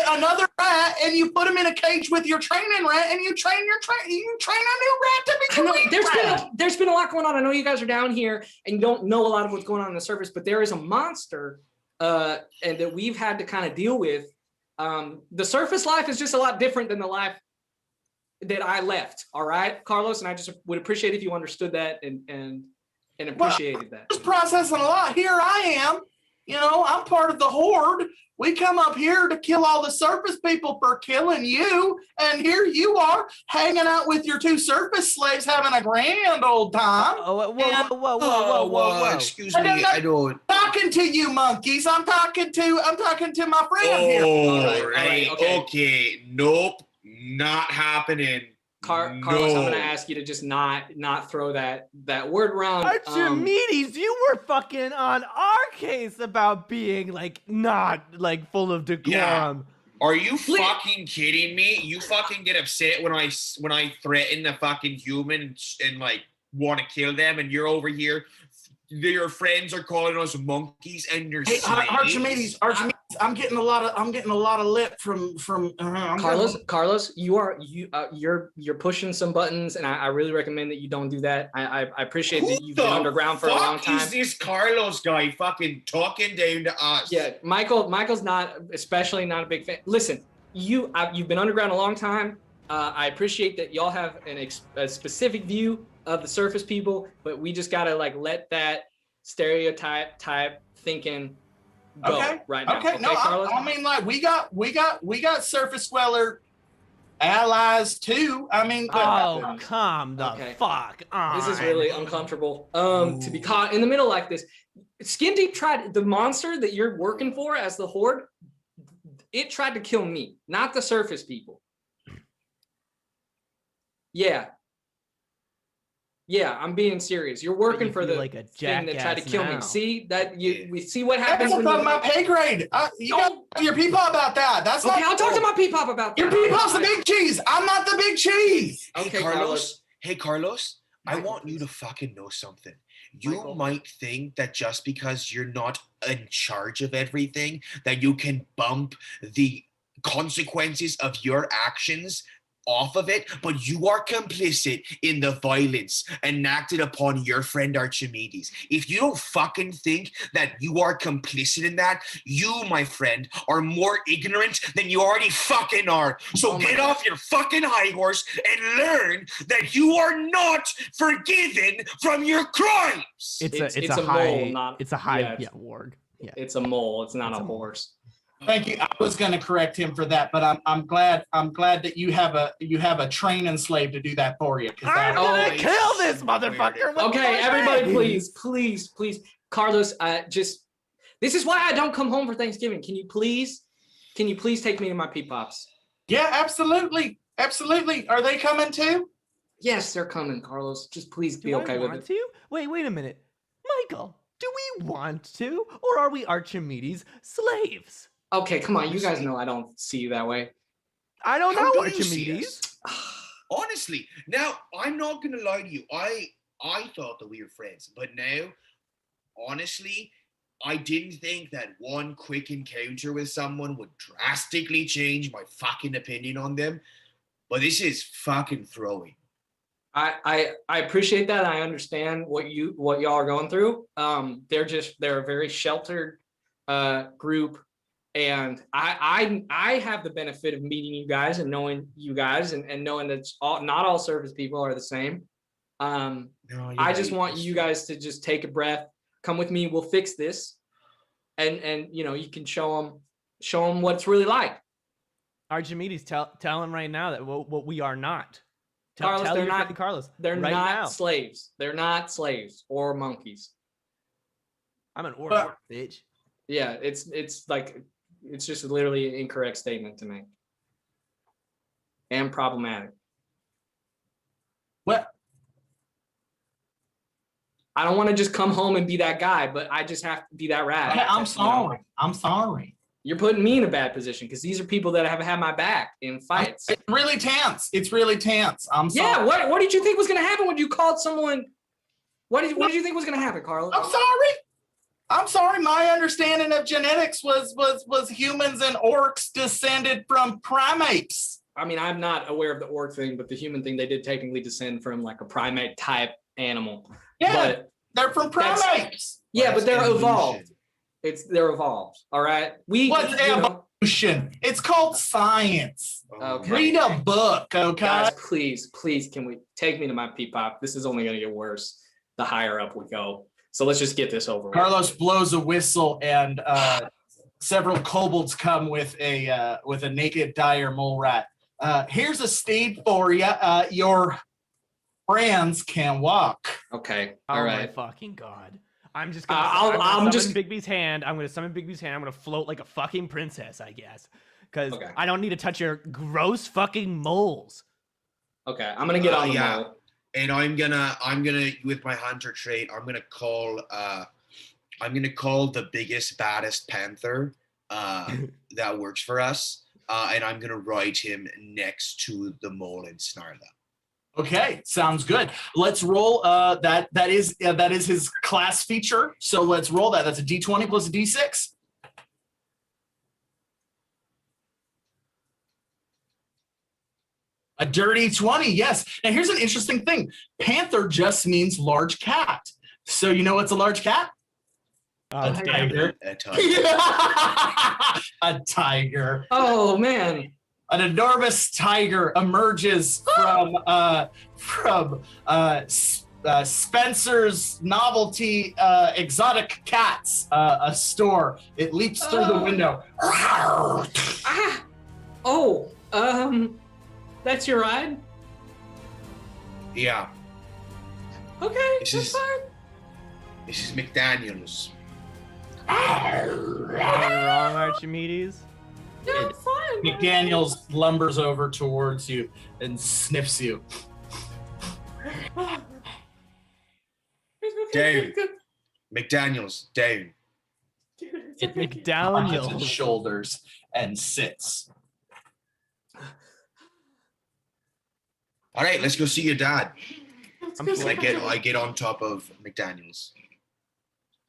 another rat and you put him in a cage with your training rat and you train a new rat to become a rat. There's been a lot going on. I know you guys are down here and you don't know a lot of what's going on in the surface, but there is a monster and that we've had to kind of deal with. The surface life is just a lot different than the life that I left. All right, Carlos, and I just would appreciate if you understood that and appreciated that. Just processing a lot. Here I am. I'm part of the horde. We come up here to kill all the surface people for killing you, and here you are hanging out with your two surface slaves having a grand old time. Whoa. Excuse me, I don't. Talking to you monkeys. I'm talking to my friend here. All right. Okay. Nope. Not happening. Carlos, I'm going to ask you to just not throw that word around. Archimedes, you were fucking on our case about being not full of decorum. Yeah. Are you fucking kidding me? You fucking get upset when I threaten the fucking human and want to kill them, and you're over here. Your friends are calling us monkeys, and you're Archimedes. I'm getting a lot of lip from Carlos. You're pushing some buttons, and I really recommend that you don't do that. I appreciate that you've been underground for a long time. Who is this Carlos guy fucking talking down to us? Yeah, Michael's not a big fan. Listen, you've been underground a long time. I appreciate that y'all have a specific view of the surface people, but we just gotta let that stereotype type thinking go right now. Okay, no, Carlos? I mean we got surface dweller allies too. I mean, calm the fuck on. This is really uncomfortable. To be caught in the middle like this. Skin Deep tried the monster that you're working for as the horde. It tried to kill me, not the surface people. Yeah, I'm being serious. You're working for the thing that tried to kill me. See that we see what happens when you my pay grade. You got your P-Pop about that. That's okay. I'll talk to my P-Pop about that. Your P-Pop's the big cheese. I'm not the big cheese. Okay, Carlos. Hey, Carlos. I want you to fucking know something. You might think that just because you're not in charge of everything, that you can bump the consequences of your actions off of it, but you are complicit in the violence enacted upon your friend Archimedes. If you don't fucking think that you are complicit in that, you, my friend, are more ignorant than you already fucking are. So get off your fucking high horse and learn that you are not forgiven from your crimes. It's a high ward. Yeah. It's a mole. It's not a horse. Thank you. I was going to correct him for that, but I'm glad that you have a training slave to do that for you. I'm gonna kill this motherfucker. Okay, everybody, please, Carlos. This is why I don't come home for Thanksgiving. Can you please take me to my P-Pops? Yeah, absolutely. Are they coming too? Yes, they're coming, Carlos. Just please be okay with it. Wait a minute, Michael. Do we want to, or are we Archimedes' slaves? Okay, come on. You guys know I don't see you that way. I don't know, Archimedes. Honestly, now, I'm not going to lie to you. I thought that we were friends, but now, honestly, I didn't think that one quick encounter with someone would drastically change my fucking opinion on them. But this is fucking throwing. I appreciate that. I understand what y'all are going through. They're a very sheltered group. And I have the benefit of meeting you guys and knowing you guys and knowing that not all surface people are the same. I just want you guys to just take a breath, come with me. We'll fix this, and you can show them what it's really like. Archimedes, tell him right now that what we are not. Carlos, tell Carlos. They're right not now. slaves. They're not slaves or monkeys. I'm an orc, But- bitch. Yeah, it's just literally an incorrect statement to make. And problematic. What? I don't want to just come home and be that guy, but I just have to be that rat. Okay, I'm You know? sorry. I'm sorry. You're putting me in a bad position because these are people that have had my back in fights. It's really tense. It's really tense. I'm sorry. Yeah, what did you think was gonna happen when you called someone? What did you think was gonna happen, Carlos? I'm sorry. I'm sorry. My understanding of genetics was humans and orcs descended from primates. I mean, I'm not aware of the orc thing, but the human thing, they did technically descend from like a primate type animal. Yeah, But they're from that's- primates. yeah, but they're Evolution. evolved. They're evolved. All right. What's you know, evolution? It's called science. Okay. Read a book, okay? guys, please, can we take me to my peepop? This is only gonna get worse the higher up we go. So let's just get this over with. Carlos blows a whistle, and several kobolds come with a naked dire mole rat. Here's a steed for you. Your friends can walk. Okay. Oh All my right. fucking god. I'm just gonna, I'm summon just- Bigby's hand. I'm gonna summon Bigby's hand. I'm gonna float like a fucking princess, I guess. Because Okay. I don't need to touch your gross fucking moles. Okay. I'm gonna get on the yeah. mole. And I'm gonna with my hunter trait, I'm gonna call the biggest, baddest panther that works for us. And I'm gonna ride him next to the mole in Snarla. Okay, sounds good. Let's roll. That is his class feature. So let's roll that. That's a D20 plus a D6. A dirty 20, yes. Now here's an interesting thing. Panther just means large cat. So you know what's a large cat? A tiger. A tiger. A tiger. Oh man. An enormous tiger emerges from Spencer's Novelty Exotic Cats, a store. It leaps through the window. Ah. Oh. That's your ride. Yeah. Okay. This That's is- fine. This is McDaniel's. Am I wrong, Archimedes? No, I'm fine. McDaniels lumbers over towards you and sniffs you. Dave. McDaniel's down. Hunches his McDaniels. shoulders and sits. All right, let's go see your dad. I'm And I get on top of McDaniel's.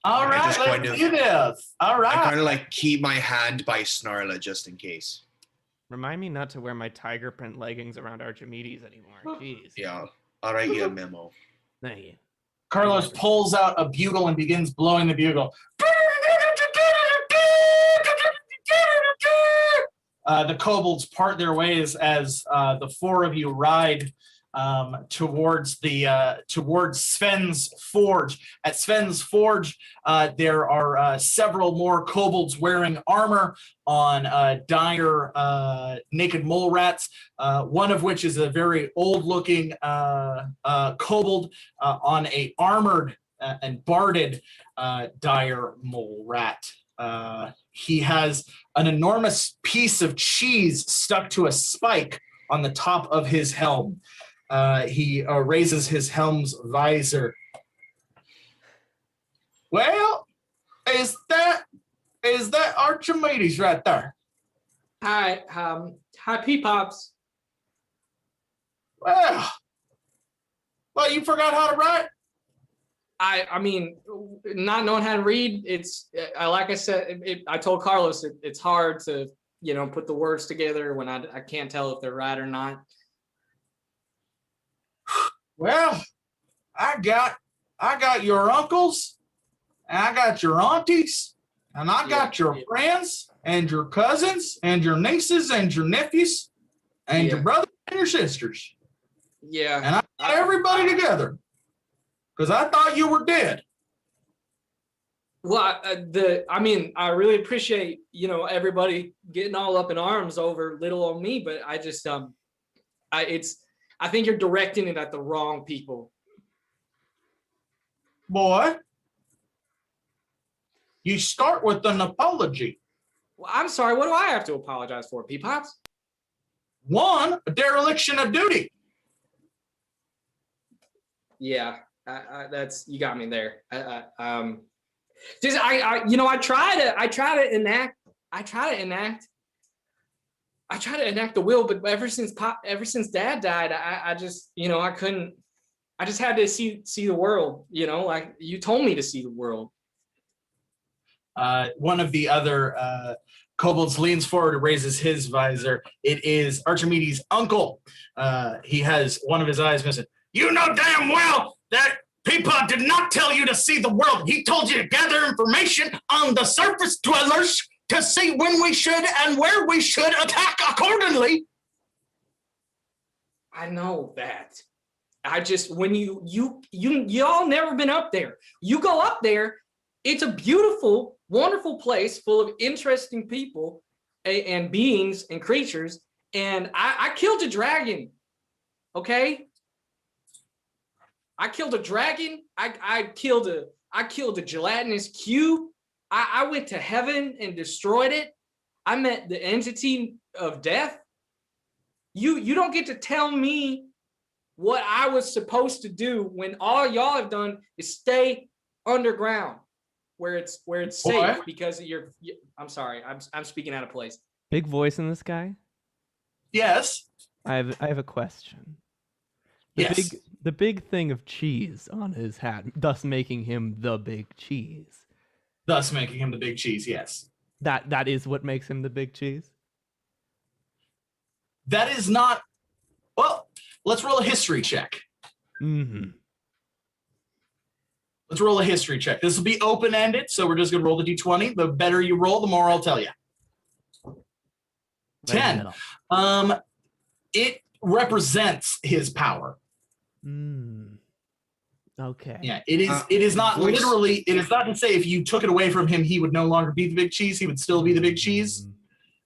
All I right, just let's kind of- do this. All I right. kind of like keep my hand by Snarla just in case. Remind me not to wear my tiger print leggings around Archimedes anymore. Jeez. Yeah. I'll write you a memo. Thank you. Carlos pulls out a bugle and begins blowing the bugle. The kobolds part their ways as the four of you ride towards Sven's forge. At Sven's forge, there are several more kobolds wearing armor on dire naked mole rats. One of which is a very old-looking kobold on a armored and barded dire mole rat. He has an enormous piece of cheese stuck to a spike on the top of his helm. He raises his helm's visor. Well, is that Archimedes right there? Hi, Peepops. Well, you forgot how to write? I mean, not knowing how to read, it's like I said, I told Carlos it's hard to put the words together when I can't tell if they're right or not. Well, I got your uncles, and I got your aunties, and I got your friends, and your cousins, and your nieces, and your nephews, and your brothers and your sisters. Yeah. And I got everybody together because I thought you were dead. Well, I really appreciate, everybody getting all up in arms over little old me, but I just, I think you're directing it at the wrong people. Boy, You start with an apology. Well, I'm sorry. What do I have to apologize for, Peepops? 1, a dereliction of duty. Yeah, that's you got me there. Just I try to enact the will, but ever since Dad died, I just I couldn't. I just had to see the world. Like you told me to see the world. One of the other kobolds leans forward and raises his visor. It is Archimedes' uncle. He has one of his eyes missing. You know damn well that Peapod did not tell you to see the world. He told you to gather information on the surface dwellers to see when we should and where we should attack accordingly. I know that. I just when y'all never been up there. You go up there, it's a beautiful, wonderful place full of interesting people and beings and creatures. And I killed a dragon. Okay? I killed a dragon. I killed a gelatinous cube. I went to heaven and destroyed it. I met the entity of death. You don't get to tell me what I was supposed to do when all y'all have done is stay underground where it's safe. What? Because I'm sorry, I'm speaking out of place. Big voice in this guy. Yes. I have a question. Yes. The big thing of cheese on his hat, thus making him the big cheese. Thus making him the big cheese, yes. That is what makes him the big cheese? That is not... Well, let's roll a history check. Mm-hmm. Let's roll a history check. This will be open-ended, so we're just going to roll the d20. The better you roll, the more I'll tell you. 10. It represents his power. Okay. Yeah, it is not literally, it is not to say if you took it away from him, he would no longer be the big cheese. He would still be the big chease.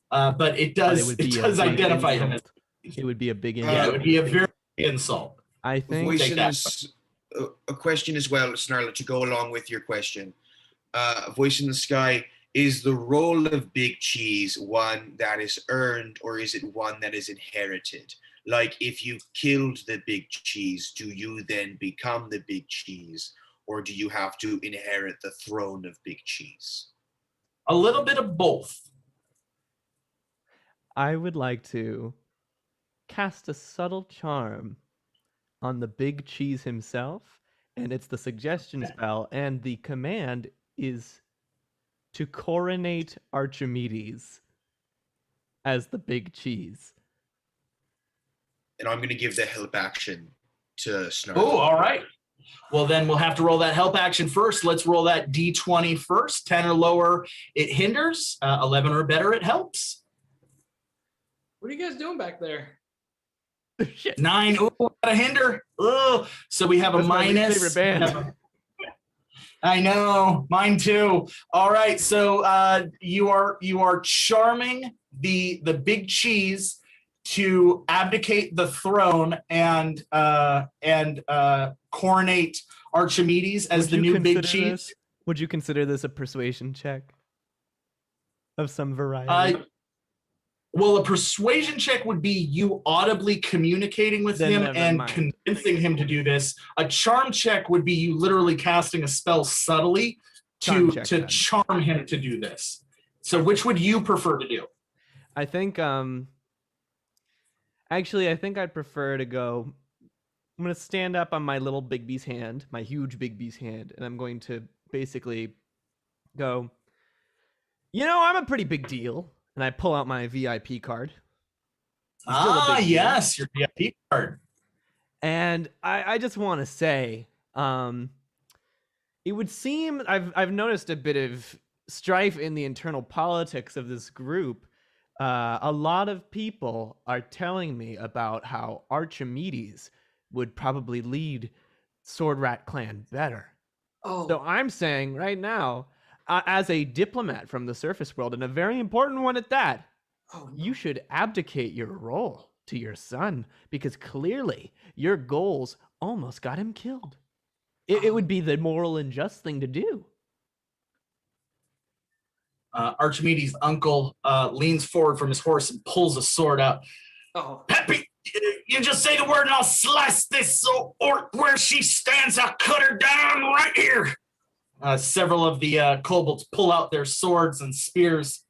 But it does identify him as. It would be a big insult. Yeah, it would be a very big insult. I think a question as well, Snarla, to go along with your question. Voice in the Sky, is the role of big cheese one that is earned or is it one that is inherited? Like if you killed the big cheese, do you then become the big cheese or do you have to inherit the throne of big cheese? A little bit of both. I would like to cast a subtle charm on the big cheese himself, and it's the suggestion spell, and the command is to coronate Archimedes as the big cheese. And I'm going to give the help action to Snarla. Oh, all right. Well, then we'll have to roll that help action first. Let's roll that d20 first. 10 or lower, it hinders. 11 or better, it helps. What are you guys doing back there? Shit. 9. Oh, got a hinder. Oh, so we have a That's my least minus. favorite band. I know, mine too. All right, so you are charming the big cheese to abdicate the throne and coronate Archimedes as the new big cheese. Would you consider this a persuasion check of some variety? Well, a persuasion check would be you audibly communicating with Then him never and mind. convincing him to do this. A charm check would be you literally casting a spell subtly Charm check, to then. charm him to do this. So which would you prefer to do? I think actually I think I'd prefer to go. I'm going to stand up on my little Bigby's hand, my huge Bigby's hand, and I'm going to basically go, I'm a pretty big deal. And I pull out my VIP card. Still a big deal. Yes, your VIP card. And I just want to say, it would seem I've noticed a bit of strife in the internal politics of this group. A lot of people are telling me about how Archimedes would probably lead Swordrat clan better. Oh, So I'm saying right now, as a diplomat from the surface world, and a very important one at that, no. you should abdicate your role to your son, because clearly your goals almost got him killed. It would be the moral and just thing to do. Archimedes' uncle leans forward from his horse and pulls a sword out. Oh, Peppy, you just say the word and I'll slice this orc where she stands. I'll cut her down right here. Several of the kobolds pull out their swords and spears.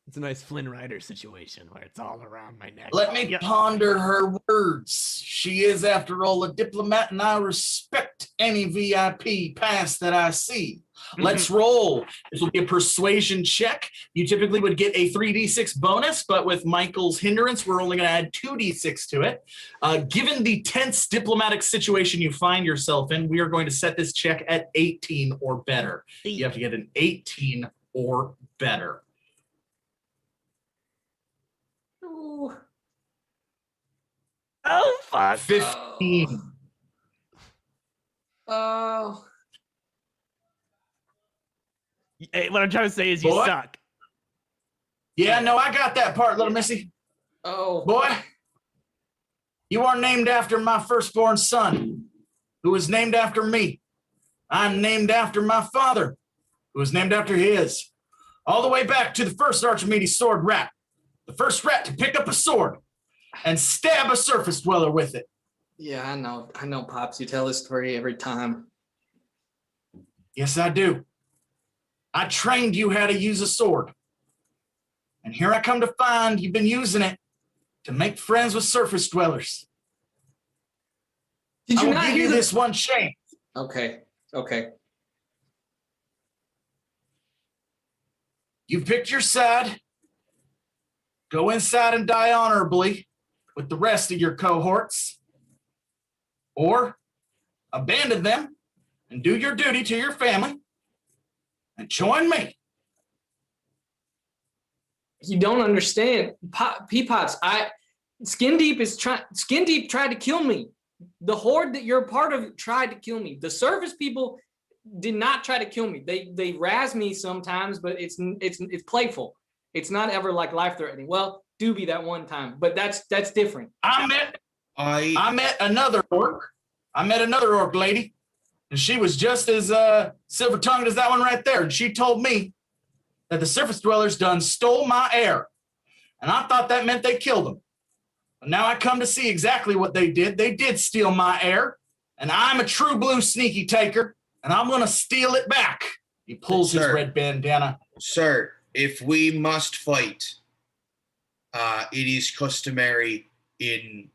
It's a nice Flynn Rider situation where it's all around my neck. Let me Yep. ponder her words. She is, after all, a diplomat, and I respect any VIP pass that I see. Let's roll. This will be a persuasion check. You typically would get a 3d6 bonus, but with Michael's hindrance, we're only going to add 2d6 to it. Given the tense diplomatic situation you find yourself in, we are going to set this check at 18 or better. You have to get an 18 or better. oh, Oh, fuck. 15. oh. Hey, what I'm trying to say is you Boy. suck. Yeah, no, I got that part, little missy. Oh, Boy, you are named after my firstborn son, who was named after me. I'm named after my father, who was named after his. All the way back to the first Archimedes sword rat. The first rat to pick up a sword and stab a surface dweller with it. yeah, I know, Pops. You tell this story every time. Yes, I do. I trained you how to use a sword. And here I come to find you've been using it to make friends with surface dwellers. Did I you will not give hear you the... this one chance. Okay, okay. You picked your side. Go inside and die honorably with the rest of your cohorts. Or abandon them and do your duty to your family and join me. You don't understand, Peapots. Skin Deep tried to kill me. The horde that you're a part of tried to kill me. The surface people did not try to kill me. They razz me sometimes, but it's playful. It's not ever like life threatening. Well, Doobie that one time, but that's different. I met another orc. I met another orc lady, and she was just as silver-tongued as that one right there. And she told me that the surface dwellers done stole my heir. And I thought that meant they killed him. But now I come to see exactly what they did. They did steal my heir, and I'm a true blue sneaky taker, and I'm going to steal it back. He pulls his red bandana. Sir, if we must fight, it is customary in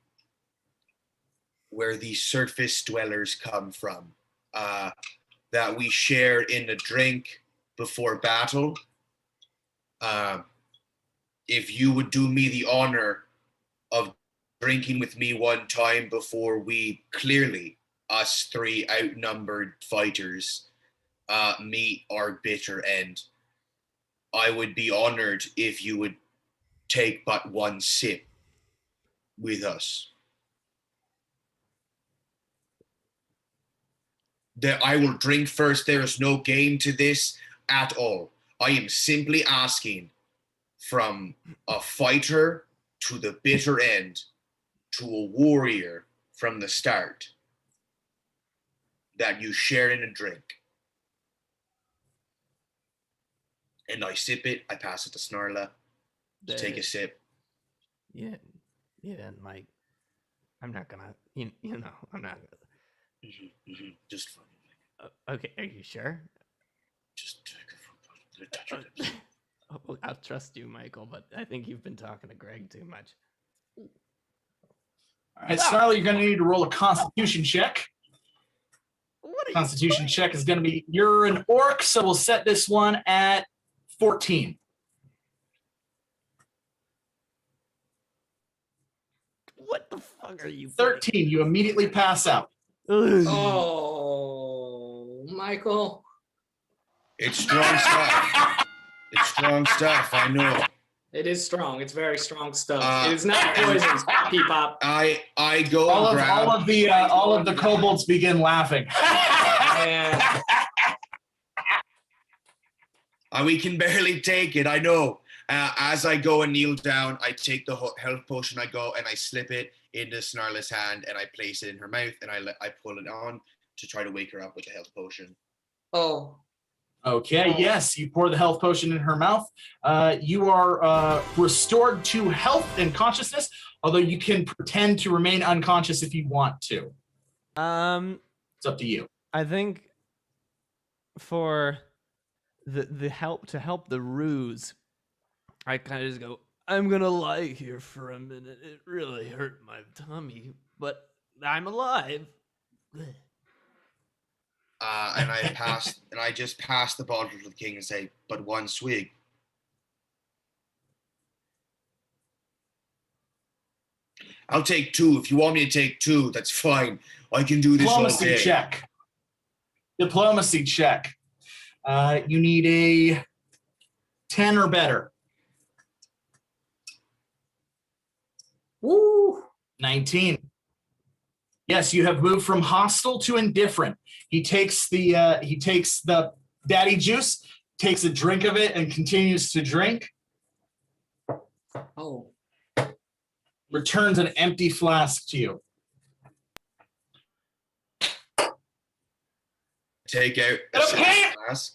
where the surface dwellers come from, that we share in a drink before battle. If you would do me the honor of drinking with me one time before we clearly, us three outnumbered fighters, meet our bitter end, I would be honored if you would take but one sip with us. I will drink first. There is no game to this at all. I am simply asking, from a fighter to the bitter end, to a warrior from the start, that you share in a drink. And I sip it, I pass it to Snarla to take a sip. Yeah, Mike. I'm not gonna, you know, I'm not gonna. Just funny. Okay, are you sure? Just take a touch your lips. Oh, I'll trust you, Michael, but I think you've been talking to Greg too much. All right, Snarla, you're going to need to roll a constitution check. What are you Constitution check is going to be, you're an orc, so we'll set this one at 14. What the fuck are you? 13, you immediately pass out. Ugh. Oh, Michael. It's strong stuff. It's strong stuff, I know. It is strong. It's very strong stuff. Uh, it is not poison, Peepop. I go All and grab. all of the kobolds begin laughing. Man. We can barely take it, I know. As I go and kneel down, I take the health potion, I go and I slip it into Snarla's hand and I place it in her mouth and I pull it on to try to wake her up with the health potion. Oh, Okay, yes, you pour the health potion in her mouth. You are restored to health and consciousness, although you can pretend to remain unconscious if you want to. It's up to you. I think for the help the ruse, I kind of just go, I'm gonna lie here for a minute. It really hurt my tummy, but I'm alive. And I just pass the bottle to the king and say, but one swig. I'll take 2. If you want me to take 2, that's fine. I can do this all day. Diplomacy check. You need a 10 or better. Woo! 19. Yes, you have moved from hostile to indifferent. He takes the daddy juice, takes a drink of it, and continues to drink. Oh. Returns an empty flask to you. Take out the second flask.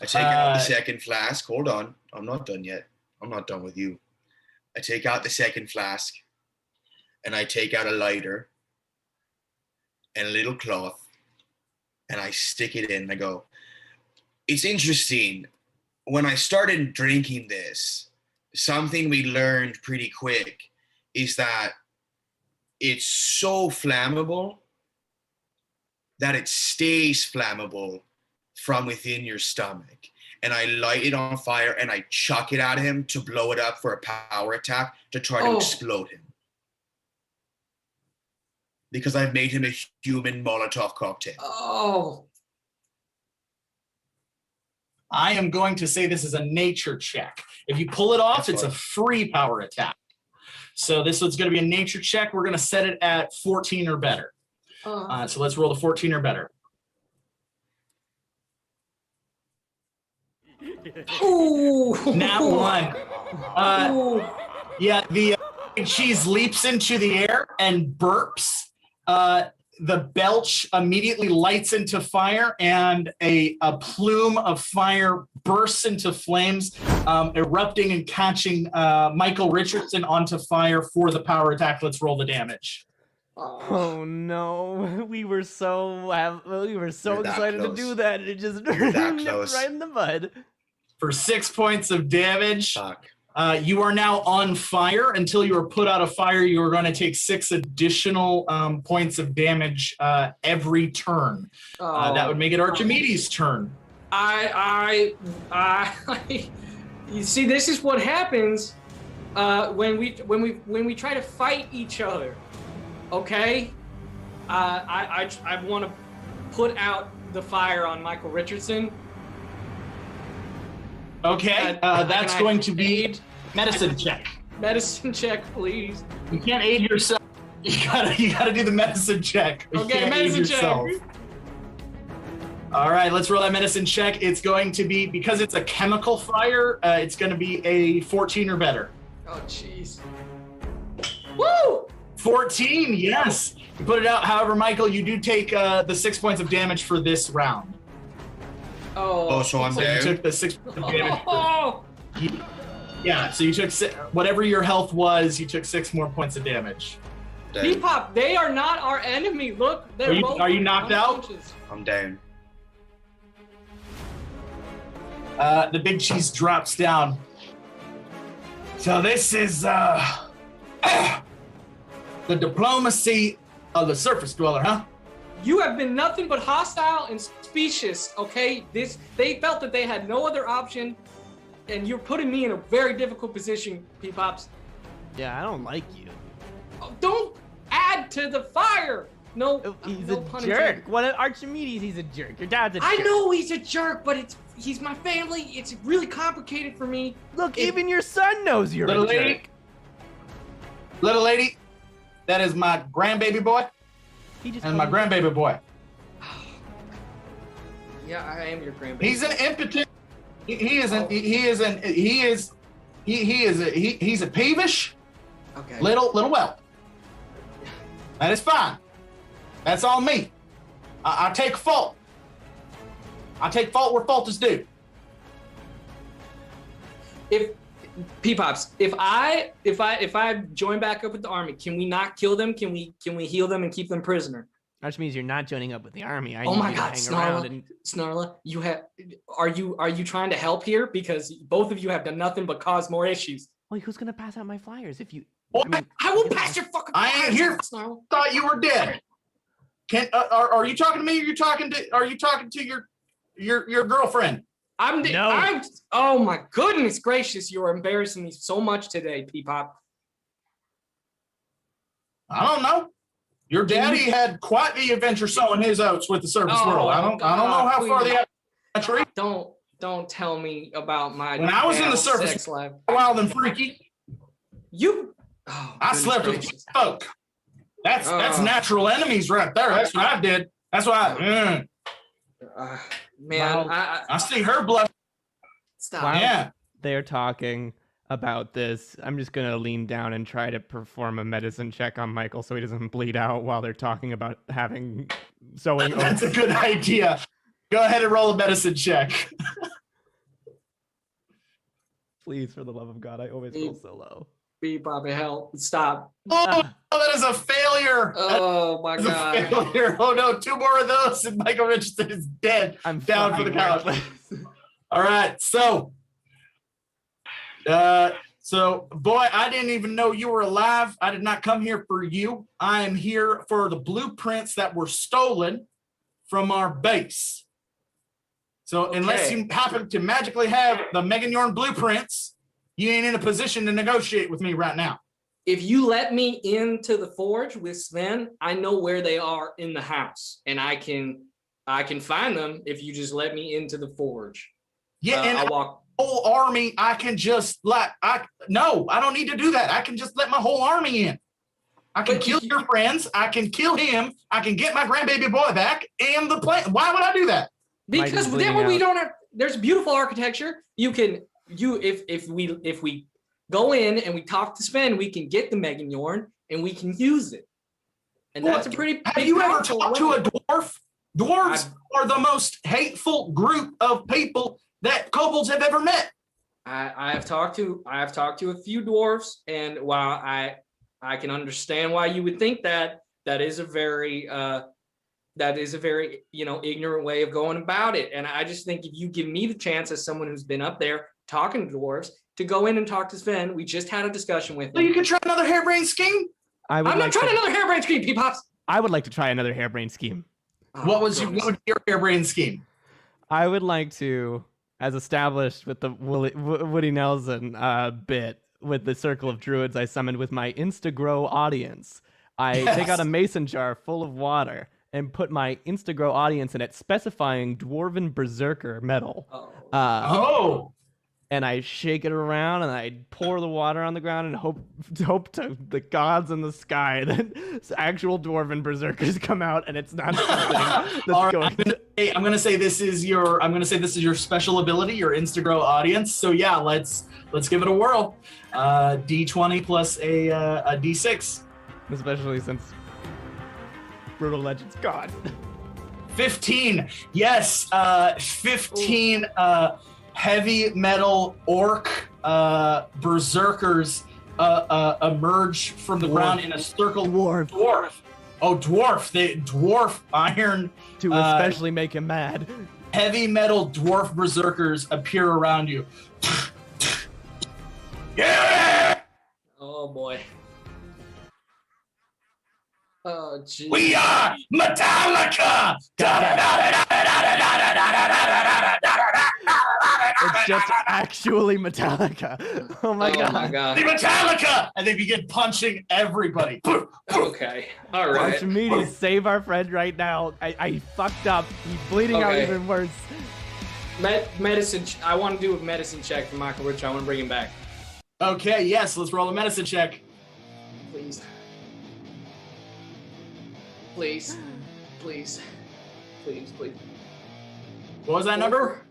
I take out the second flask. Hold on. I'm not done yet. I'm not done with you. I take out the second flask, and I take out a lighter and a little cloth, and I stick it in, and I go, it's interesting. When I started drinking this, something we learned pretty quick is that it's so flammable that it stays flammable from within your stomach. And I light it on fire and I chuck it at him to blow it up for a power attack to try to explode him. Because I've made him a human Molotov cocktail. Oh. I am going to say this is a nature check. If you pull it off, it's a free power attack. So this one's going to be a nature check. We're going to set it at 14 or better. So let's roll the 14 or better. Ooh. Nat 1. Yeah, the cheese leaps into the air and burps. The belch immediately lights into fire, and a plume of fire bursts into flames, erupting and catching Michael Richardson onto fire for the power attack. Let's roll the damage. Oh no, we were so excited to do that, and it just nipped right in the bud. For 6 points of damage. Fuck. You are now on fire. Until you are put out of fire, you are going to take 6 additional points of damage every turn. That would make it Archimedes' turn. You see, this is what happens when we try to fight each other. Okay, I want to put out the fire on Michael Richardson. Okay, that's going to be medicine check. Medicine check, please. You can't aid yourself. You gotta do the medicine check. Okay, medicine check. All right, let's roll that medicine check. It's going to be, because it's a chemical fire, it's going to be a 14 or better. Oh, jeez. Woo! 14, yes. You put it out. However, Michael, you do take the 6 points of damage for this round. Oh, so I'm down. You took the 6 points of damage. Yeah, so you took whatever your health was, you took 6 more points of damage. P-Pop, they are not our enemy. Look, they're both. Are you knocked out? I'm down. The big cheese drops down. So this is the diplomacy of the surface dweller, huh? You have been nothing but hostile and specious, okay? They felt that they had no other option, and you're putting me in a very difficult position, P-Pops. Yeah, I don't like you. Oh, don't add to the fire! No, he's no a jerk. What Archimedes, he's a jerk. Your dad's a jerk. I know he's a jerk, but he's my family. It's really complicated for me. Look, even your son knows you're a jerk. Little lady, that is my grandbaby boy. And my grandbaby boy. Yeah, I am your grandbaby. He's an impotent. He's a peevish. Okay. Little whelp. That is fine. That's on me. I take fault. I take fault where fault is due. If P-Pops, if I join back up with the army, can we not kill them? Can we heal them and keep them prisoner? That just means you're not joining up with the army. Oh my God, Snarla, are you trying to help here? Because both of you have done nothing but cause more issues. Well, who's gonna pass out my flyers if you? I will pass your fucking. I ain't here. Snarla. Thought you were dead. Are you talking to me? Or are you talking to your girlfriend? Oh my goodness gracious! You are embarrassing me so much today, P-Pop. I don't know. Your daddy had quite the adventure sowing his oats with the surface world. I don't know how far the adventure. Don't tell me about my. When I was in the surface life, wild and freaky. I slept with folk. That's natural enemies right there. That's what I did. That's why. Man, I see her blood. Stop. Yeah. They're talking about this. I'm just gonna lean down and try to perform a medicine check on Michael so he doesn't bleed out while they're talking about having sewing. That's a good idea. Go ahead and roll a medicine check. Please, for the love of God, I always roll so low. P-Pop, help! Stop. Oh, that is a failure. Oh my God. Failure. Oh no, 2 more of those and Michael Richardson is dead. I'm down for the count. All right, so boy, I didn't even know you were alive. I did not come here for you. I am here for the blueprints that were stolen from our base. So unless you happen to magically have the McGeoghegan blueprints, you ain't in a position to negotiate with me right now. If you let me into the forge with Sven, I know where they are in the house, and I can find them if you just let me into the forge. Yeah, and I'll walk. Whole army, I can just I don't need to do that. I can just let my whole army in. I can kill your friends. I can kill him. I can get my grandbaby boy back and the plan. Why would I do that? Because then when we don't have, there's beautiful architecture. If we go in and we talk to Sven, we can get the McGeoghegan and we can use it. And that's a pretty. Have you ever talked to a dwarf? Dwarves are the most hateful group of people that kobolds have ever met. I have talked to a few dwarves, and while I can understand why you would think that is a very ignorant way of going about it. And I just think if you give me the chance as someone who's been up there talking to dwarves to go in and talk to Sven, we just had a discussion with him. So you could try another harebrained scheme? I'm not trying another harebrained scheme, P-Pops. I would like to try another harebrained scheme. What would your harebrained scheme? I would like to, as established with the Woody Nelson bit with the circle of druids I summoned with my Instagrow audience, I take out a mason jar full of water and put my Instagrow audience in it, specifying Dwarven Berserker metal. And I shake it around and I pour the water on the ground and hope to the gods in the sky that actual Dwarven Berserkers come out and it's not something that's going. I'm gonna say this is your special ability, your Instagrow audience. So yeah, let's give it a whirl. D20 plus a D6. Especially since Brutal Legend's gone. 15. Yes. 15 heavy metal orc berserkers emerge from the ground in a circle. Dwarf. Oh, dwarf. They dwarf iron. To especially make him mad. Heavy metal dwarf berserkers appear around you. Yeah! Oh boy. Oh geez. We are Metallica! It's just actually Metallica. Oh my god. The Metallica! And they begin punching everybody. Okay. All right. Archimedes, save our friend right now. I fucked up. He's bleeding out even worse. Medicine. I want to do a medicine check for Michael Rich. I want to bring him back. Okay, yes, let's roll a medicine check. Please. Please. Please. Please, please. What was that number?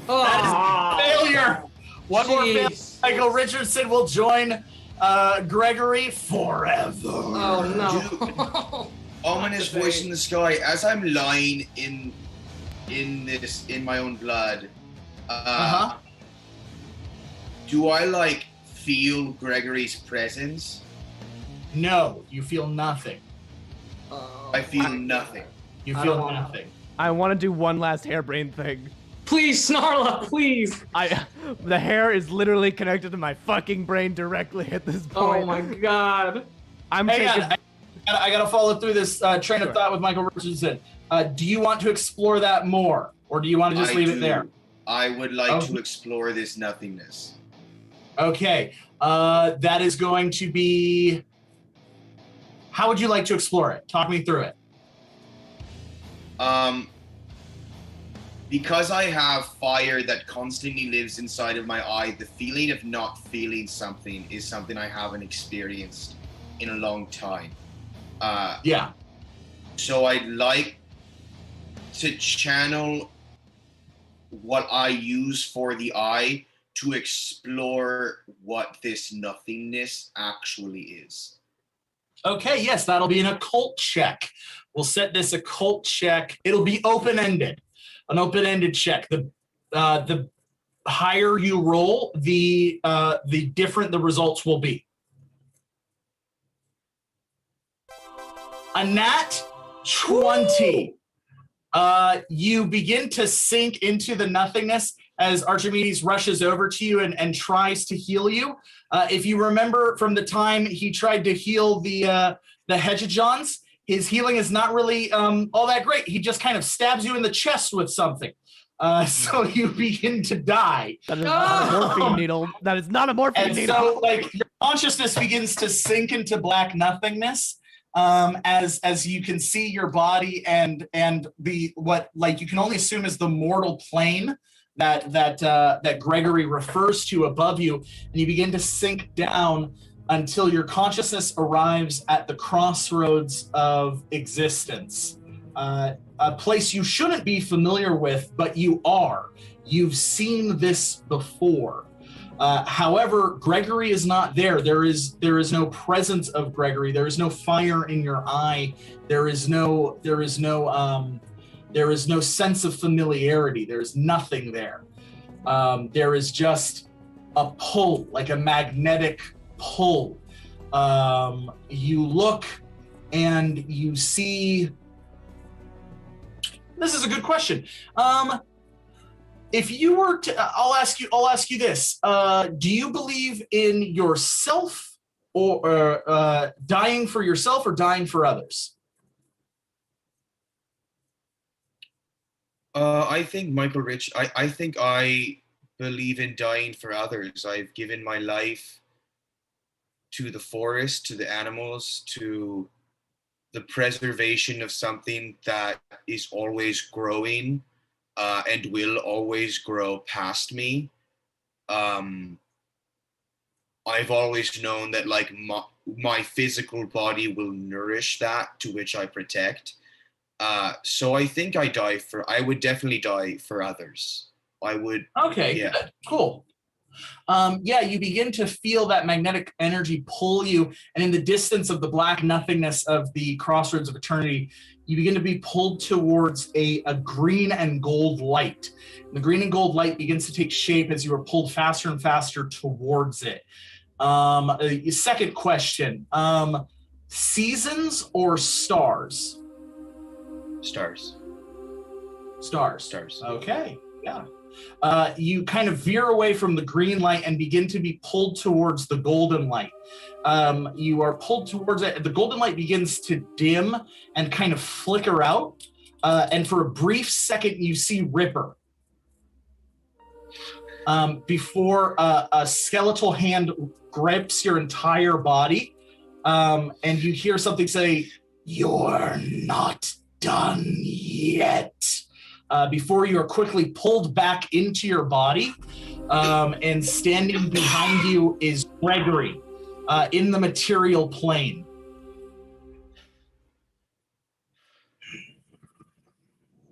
Oh, that is a failure. One more failure. Michael Richardson will join Gregory forever. Oh no. Ominous voice in the sky. As I'm lying in in my own blood. Uh-huh. Do I like feel Gregory's presence? No, you feel nothing. I feel nothing. You I feel don't- nothing. I want to do one last harebrained thing. Please, Snarla, please. The hair is literally connected to my fucking brain directly at this point. Oh my god. I'm Hang taking. on, I gotta follow through this train of thought with Michael Richardson. Do you want to explore that more, or do you want to just leave it there? I would like Okay. to explore this nothingness. Okay, that is going to be. How would you like to explore it? Talk me through it. Because I have fire that constantly lives inside of my eye, the feeling of not feeling something is something I haven't experienced in a long time. Yeah. So I'd like to channel what I use for the eye to explore what this nothingness actually is. Okay, yes, that'll be an occult check. We'll set this occult check. It'll be open-ended, an open-ended check. The higher you roll, the different the results will be. A nat 20. You begin to sink into the nothingness as Archimedes rushes over to you and tries to heal you. If you remember from the time he tried to heal the Hijinks, his healing is not really all that great. He just kind of stabs you in the chest with something. So you begin to die. That is not a morphine needle. That is not a morphine And needle. so, like, your consciousness begins to sink into black nothingness. As you can see your body and the what like you can only assume is the mortal plane that Gregory refers to above you, and you begin to sink down until your consciousness arrives at the crossroads of existence, a place you shouldn't be familiar with, but you are. You've seen this before. However, Gregory is not there. There is no presence of Gregory. There is no fire in your eye. There is no sense of familiarity. There is nothing there. There is just a pull, like a magnetic pull. You look and you see. This is a good question. If you were to, I'll ask you this. Do you believe in yourself or dying for yourself or dying for others? I think I think I believe in dying for others. I've given my life to the forest, to the animals, to the preservation of something that is always growing. And will always grow past me. I've always known that like my physical body will nourish that to which I protect. So I think I would definitely die for others. I would. Okay, Yeah. good. Cool. You begin to feel that magnetic energy pull you, and in the distance of the black nothingness of the crossroads of eternity, you begin to be pulled towards a green and gold light. And the green and gold light begins to take shape as you are pulled faster and faster towards it. Second question, seasons or stars? Stars. Stars. Okay, yeah. You kind of veer away from the green light and begin to be pulled towards the golden light. You are pulled towards it. The golden light begins to dim and kind of flicker out. And for a brief second, you see Ripper. Before a skeletal hand grips your entire body, and you hear something say, "You're not done yet." Before you are quickly pulled back into your body, and standing behind you is Gregory in the material plane.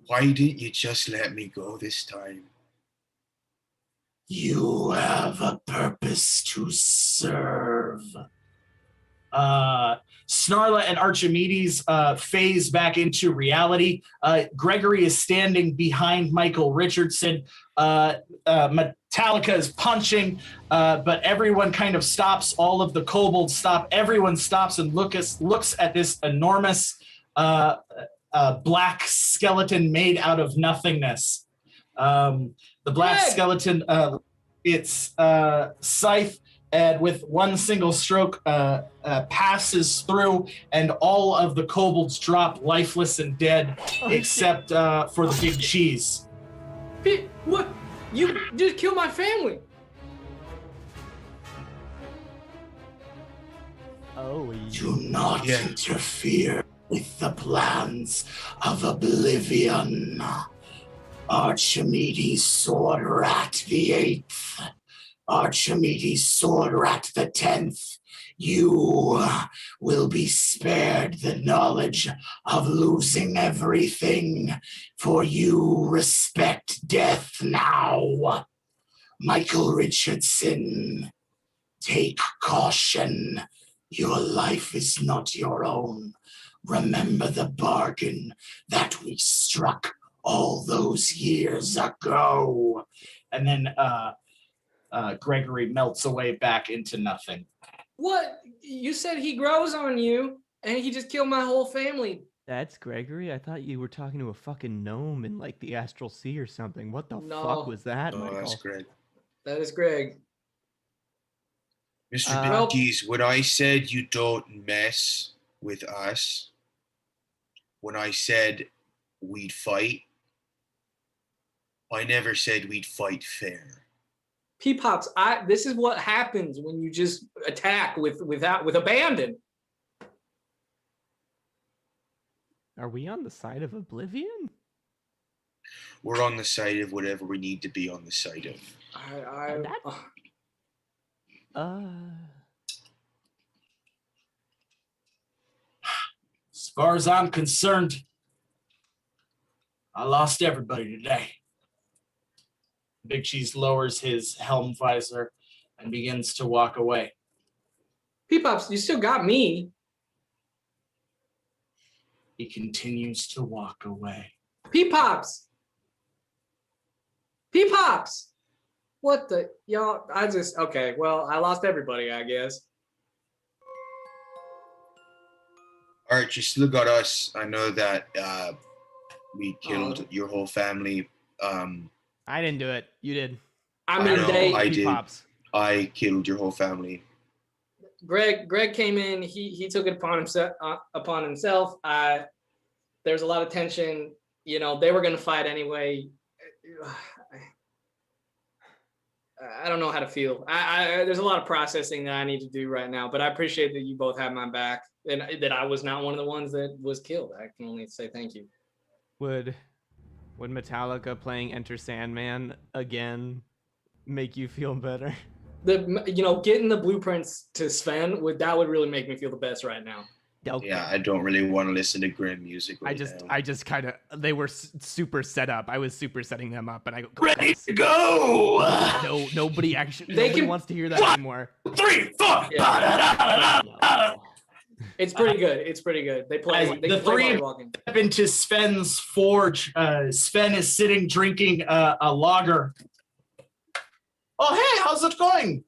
Why didn't you just let me go this time? You have a purpose to serve. Snarla and Archimedes phase back into reality. Gregory is standing behind Michael Richardson. Metallica is punching, but everyone kind of stops. All of the kobolds stop. Everyone stops and looks at this enormous black skeleton made out of nothingness. The black skeleton, its scythe, and with one single stroke passes through, and all of the kobolds drop lifeless and dead, except for the big cheese. What? You just killed my family. Oh, Do not interfere with the plans of oblivion. Archimedes Swordrat the 8th. Archimedes Swordrat the 10th. You will be spared the knowledge of losing everything, for you respect death now. Michael Richardson, take caution. Your life is not your own. Remember the bargain that we struck all those years ago. And then Gregory melts away back into nothing. What? You said he grows on you, and he just killed my whole family. That's Gregory? I thought you were talking to a fucking gnome in like the Astral Sea or something. What the fuck was that, Michael? That's Greg. That is Greg. Mr. Biggies, when I said you don't mess with us, when I said we'd fight, I never said we'd fight fair. P-Pops, this is what happens when you just attack with abandon. Are we on the side of Oblivion? We're on the side of whatever we need to be on the side of. As far as I'm concerned, I lost everybody today. Big Cheese lowers his helm visor and begins to walk away. P-Pops, you still got me. He continues to walk away. P-Pops! P-Pops! What the? Y'all, okay, well, I lost everybody, I guess. Art, you still got us. I know that we killed your whole family. I didn't do it. You did. I mean, I did. Pops. I killed your whole family. Greg came in. He took it upon himself. There's a lot of tension. You know, they were going to fight anyway. I don't know how to feel. There's a lot of processing that I need to do right now. But I appreciate that you both have my back, and that I was not one of the ones that was killed. I can only say thank you. Would Metallica playing Enter Sandman again make you feel better? Getting the blueprints to Sven would really make me feel the best right now. Okay. Yeah, I don't really want to listen to grim music. I just kind of, they were super set up. I was super setting them up, and I go, ready to go. No, nobody wants to hear that anymore. 3, 4. Yeah. It's pretty good. It's pretty good. They play. The three step into Sven's forge. Sven is sitting drinking a lager. Oh, hey, how's it going?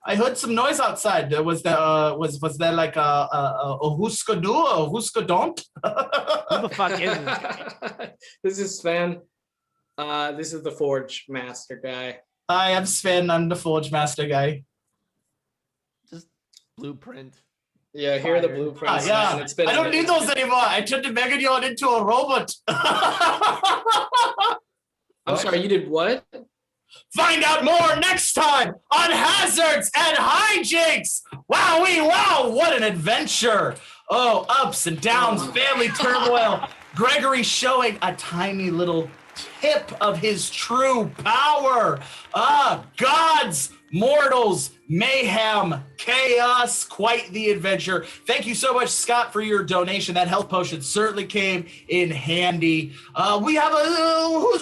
I heard some noise outside. Was there like a whoska do or whoska don't? Who the fuck is this? This is Sven. This is the Forge Master guy. I am Sven. I'm the Forge Master guy. Just blueprint. Yeah, here are the blueprints. Yeah, I don't need those anymore. I turned the McGeoghegan into a robot. I'm sorry, you did what? Find out more next time on Hazards and Hijinks. Wowee, wow, what an adventure. Oh, ups and downs, family turmoil. Gregory showing a tiny little tip of his true power. Gods, mortals, mayhem, chaos, quite the adventure. Thank you so much, Scott, for your donation. That health potion certainly came in handy. We have who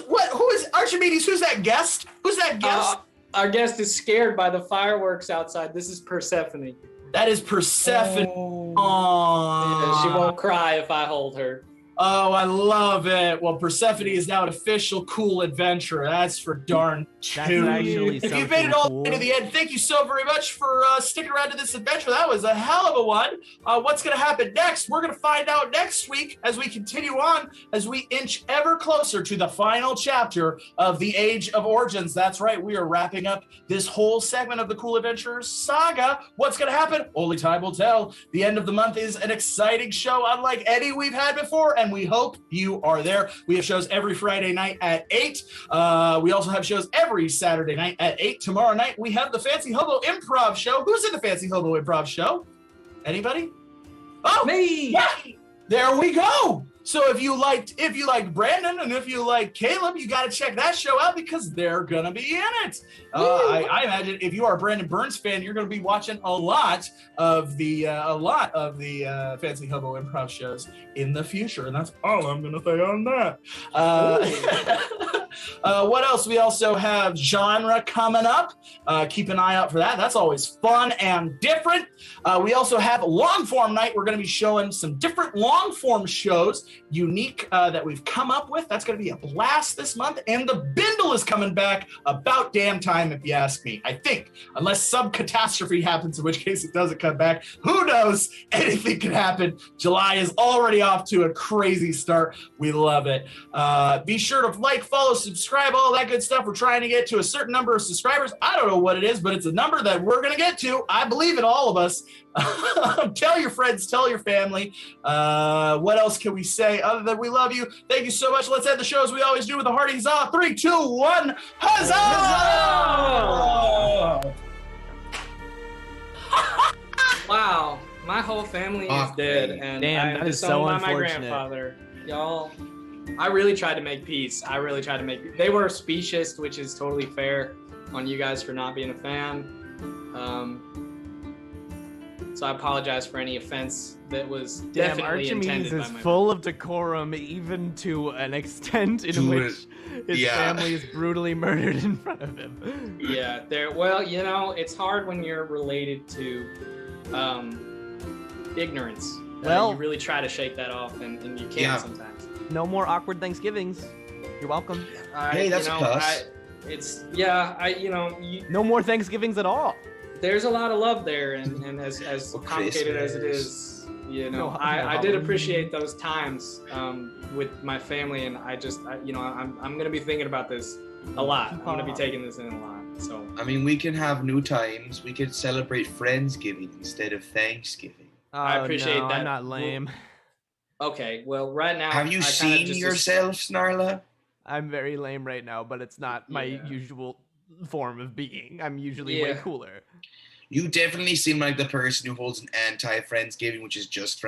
is Archimedes? Who's that guest? Who's that guest? Our guest is scared by the fireworks outside. This is Persephone. That is Persephone. Oh. Aw. She won't cry if I hold her. Oh, I love it. Well, Persephone is now an official cool adventurer. That's for darn That's tootin'. actually If you something made it all cool. the way to the end, thank you so very much for sticking around to this adventure. That was a hell of a one. What's going to happen next? We're going to find out next week as we continue on, as we inch ever closer to the final chapter of the Age of Origins. That's right. We are wrapping up this whole segment of the Cool Adventurers saga. What's going to happen? Only time will tell. The end of the month is an exciting show unlike any we've had before, and we hope you are there. We have shows every Friday night at 8. We also have shows every Saturday night at 8. Tomorrow night, we have the Fancy Hobo Improv Show. Who's in the Fancy Hobo Improv Show? Anybody? Oh, Me! yeah, there we go. So if you liked Brandon and if you like Caleb, you got to check that show out because they're gonna be in it. I imagine if you are a Brandon Burns fan, you're gonna be watching a lot of the Fancy Hobo Improv shows in the future, and that's all I'm gonna say on that. What else? We also have genre coming up. Keep an eye out for that. That's always fun and different. We also have long form night. We're going to be showing some different long form shows, unique that we've come up with. That's going to be a blast this month. And the Bindle is coming back about damn time, if you ask me. I think, unless some catastrophe happens, in which case it doesn't come back. Who knows? Anything can happen. July is already off to a crazy start. We love it. Be sure to like, follow, subscribe, all that good stuff. We're trying to get to a certain number of subscribers. I don't know what it is, but it's a number that we're going to get to. I believe in all of us. Tell your friends, tell your family. What else can we say other than we love you? Thank you so much. Let's end the show as we always do with a hearty huzzah. 3, 2, 1. Huzzah! Wow, my whole family is dead, and Damn, I'm that is disowned so by my unfortunate. grandfather. Y'all, I really tried to make peace. They were specious, which is totally fair on you guys for not being a fan. So I apologize for any offense that was Damn, definitely Archimedes intended is by my full of decorum, even to an extent in which his family is brutally murdered in front of him. Yeah, well, you know, it's hard when you're related to ignorance. Well- you really try to shake that off, and you can't sometimes. No more awkward Thanksgivings. You're welcome. Hey, that's a plus. No more Thanksgivings at all. There's a lot of love there, and as complicated as it is, I did appreciate those times with my family, and I'm gonna be thinking about this a lot. I'm gonna be taking this in a lot. So I mean, we can have new times. We can celebrate Friendsgiving instead of Thanksgiving. I appreciate that. I'm not lame. Okay, well, right now, Have you seen yourself, Snarla? I'm very lame right now, but it's not my usual form of being. I'm usually way cooler. You definitely seem like the person who holds an anti-Friendsgiving, which is just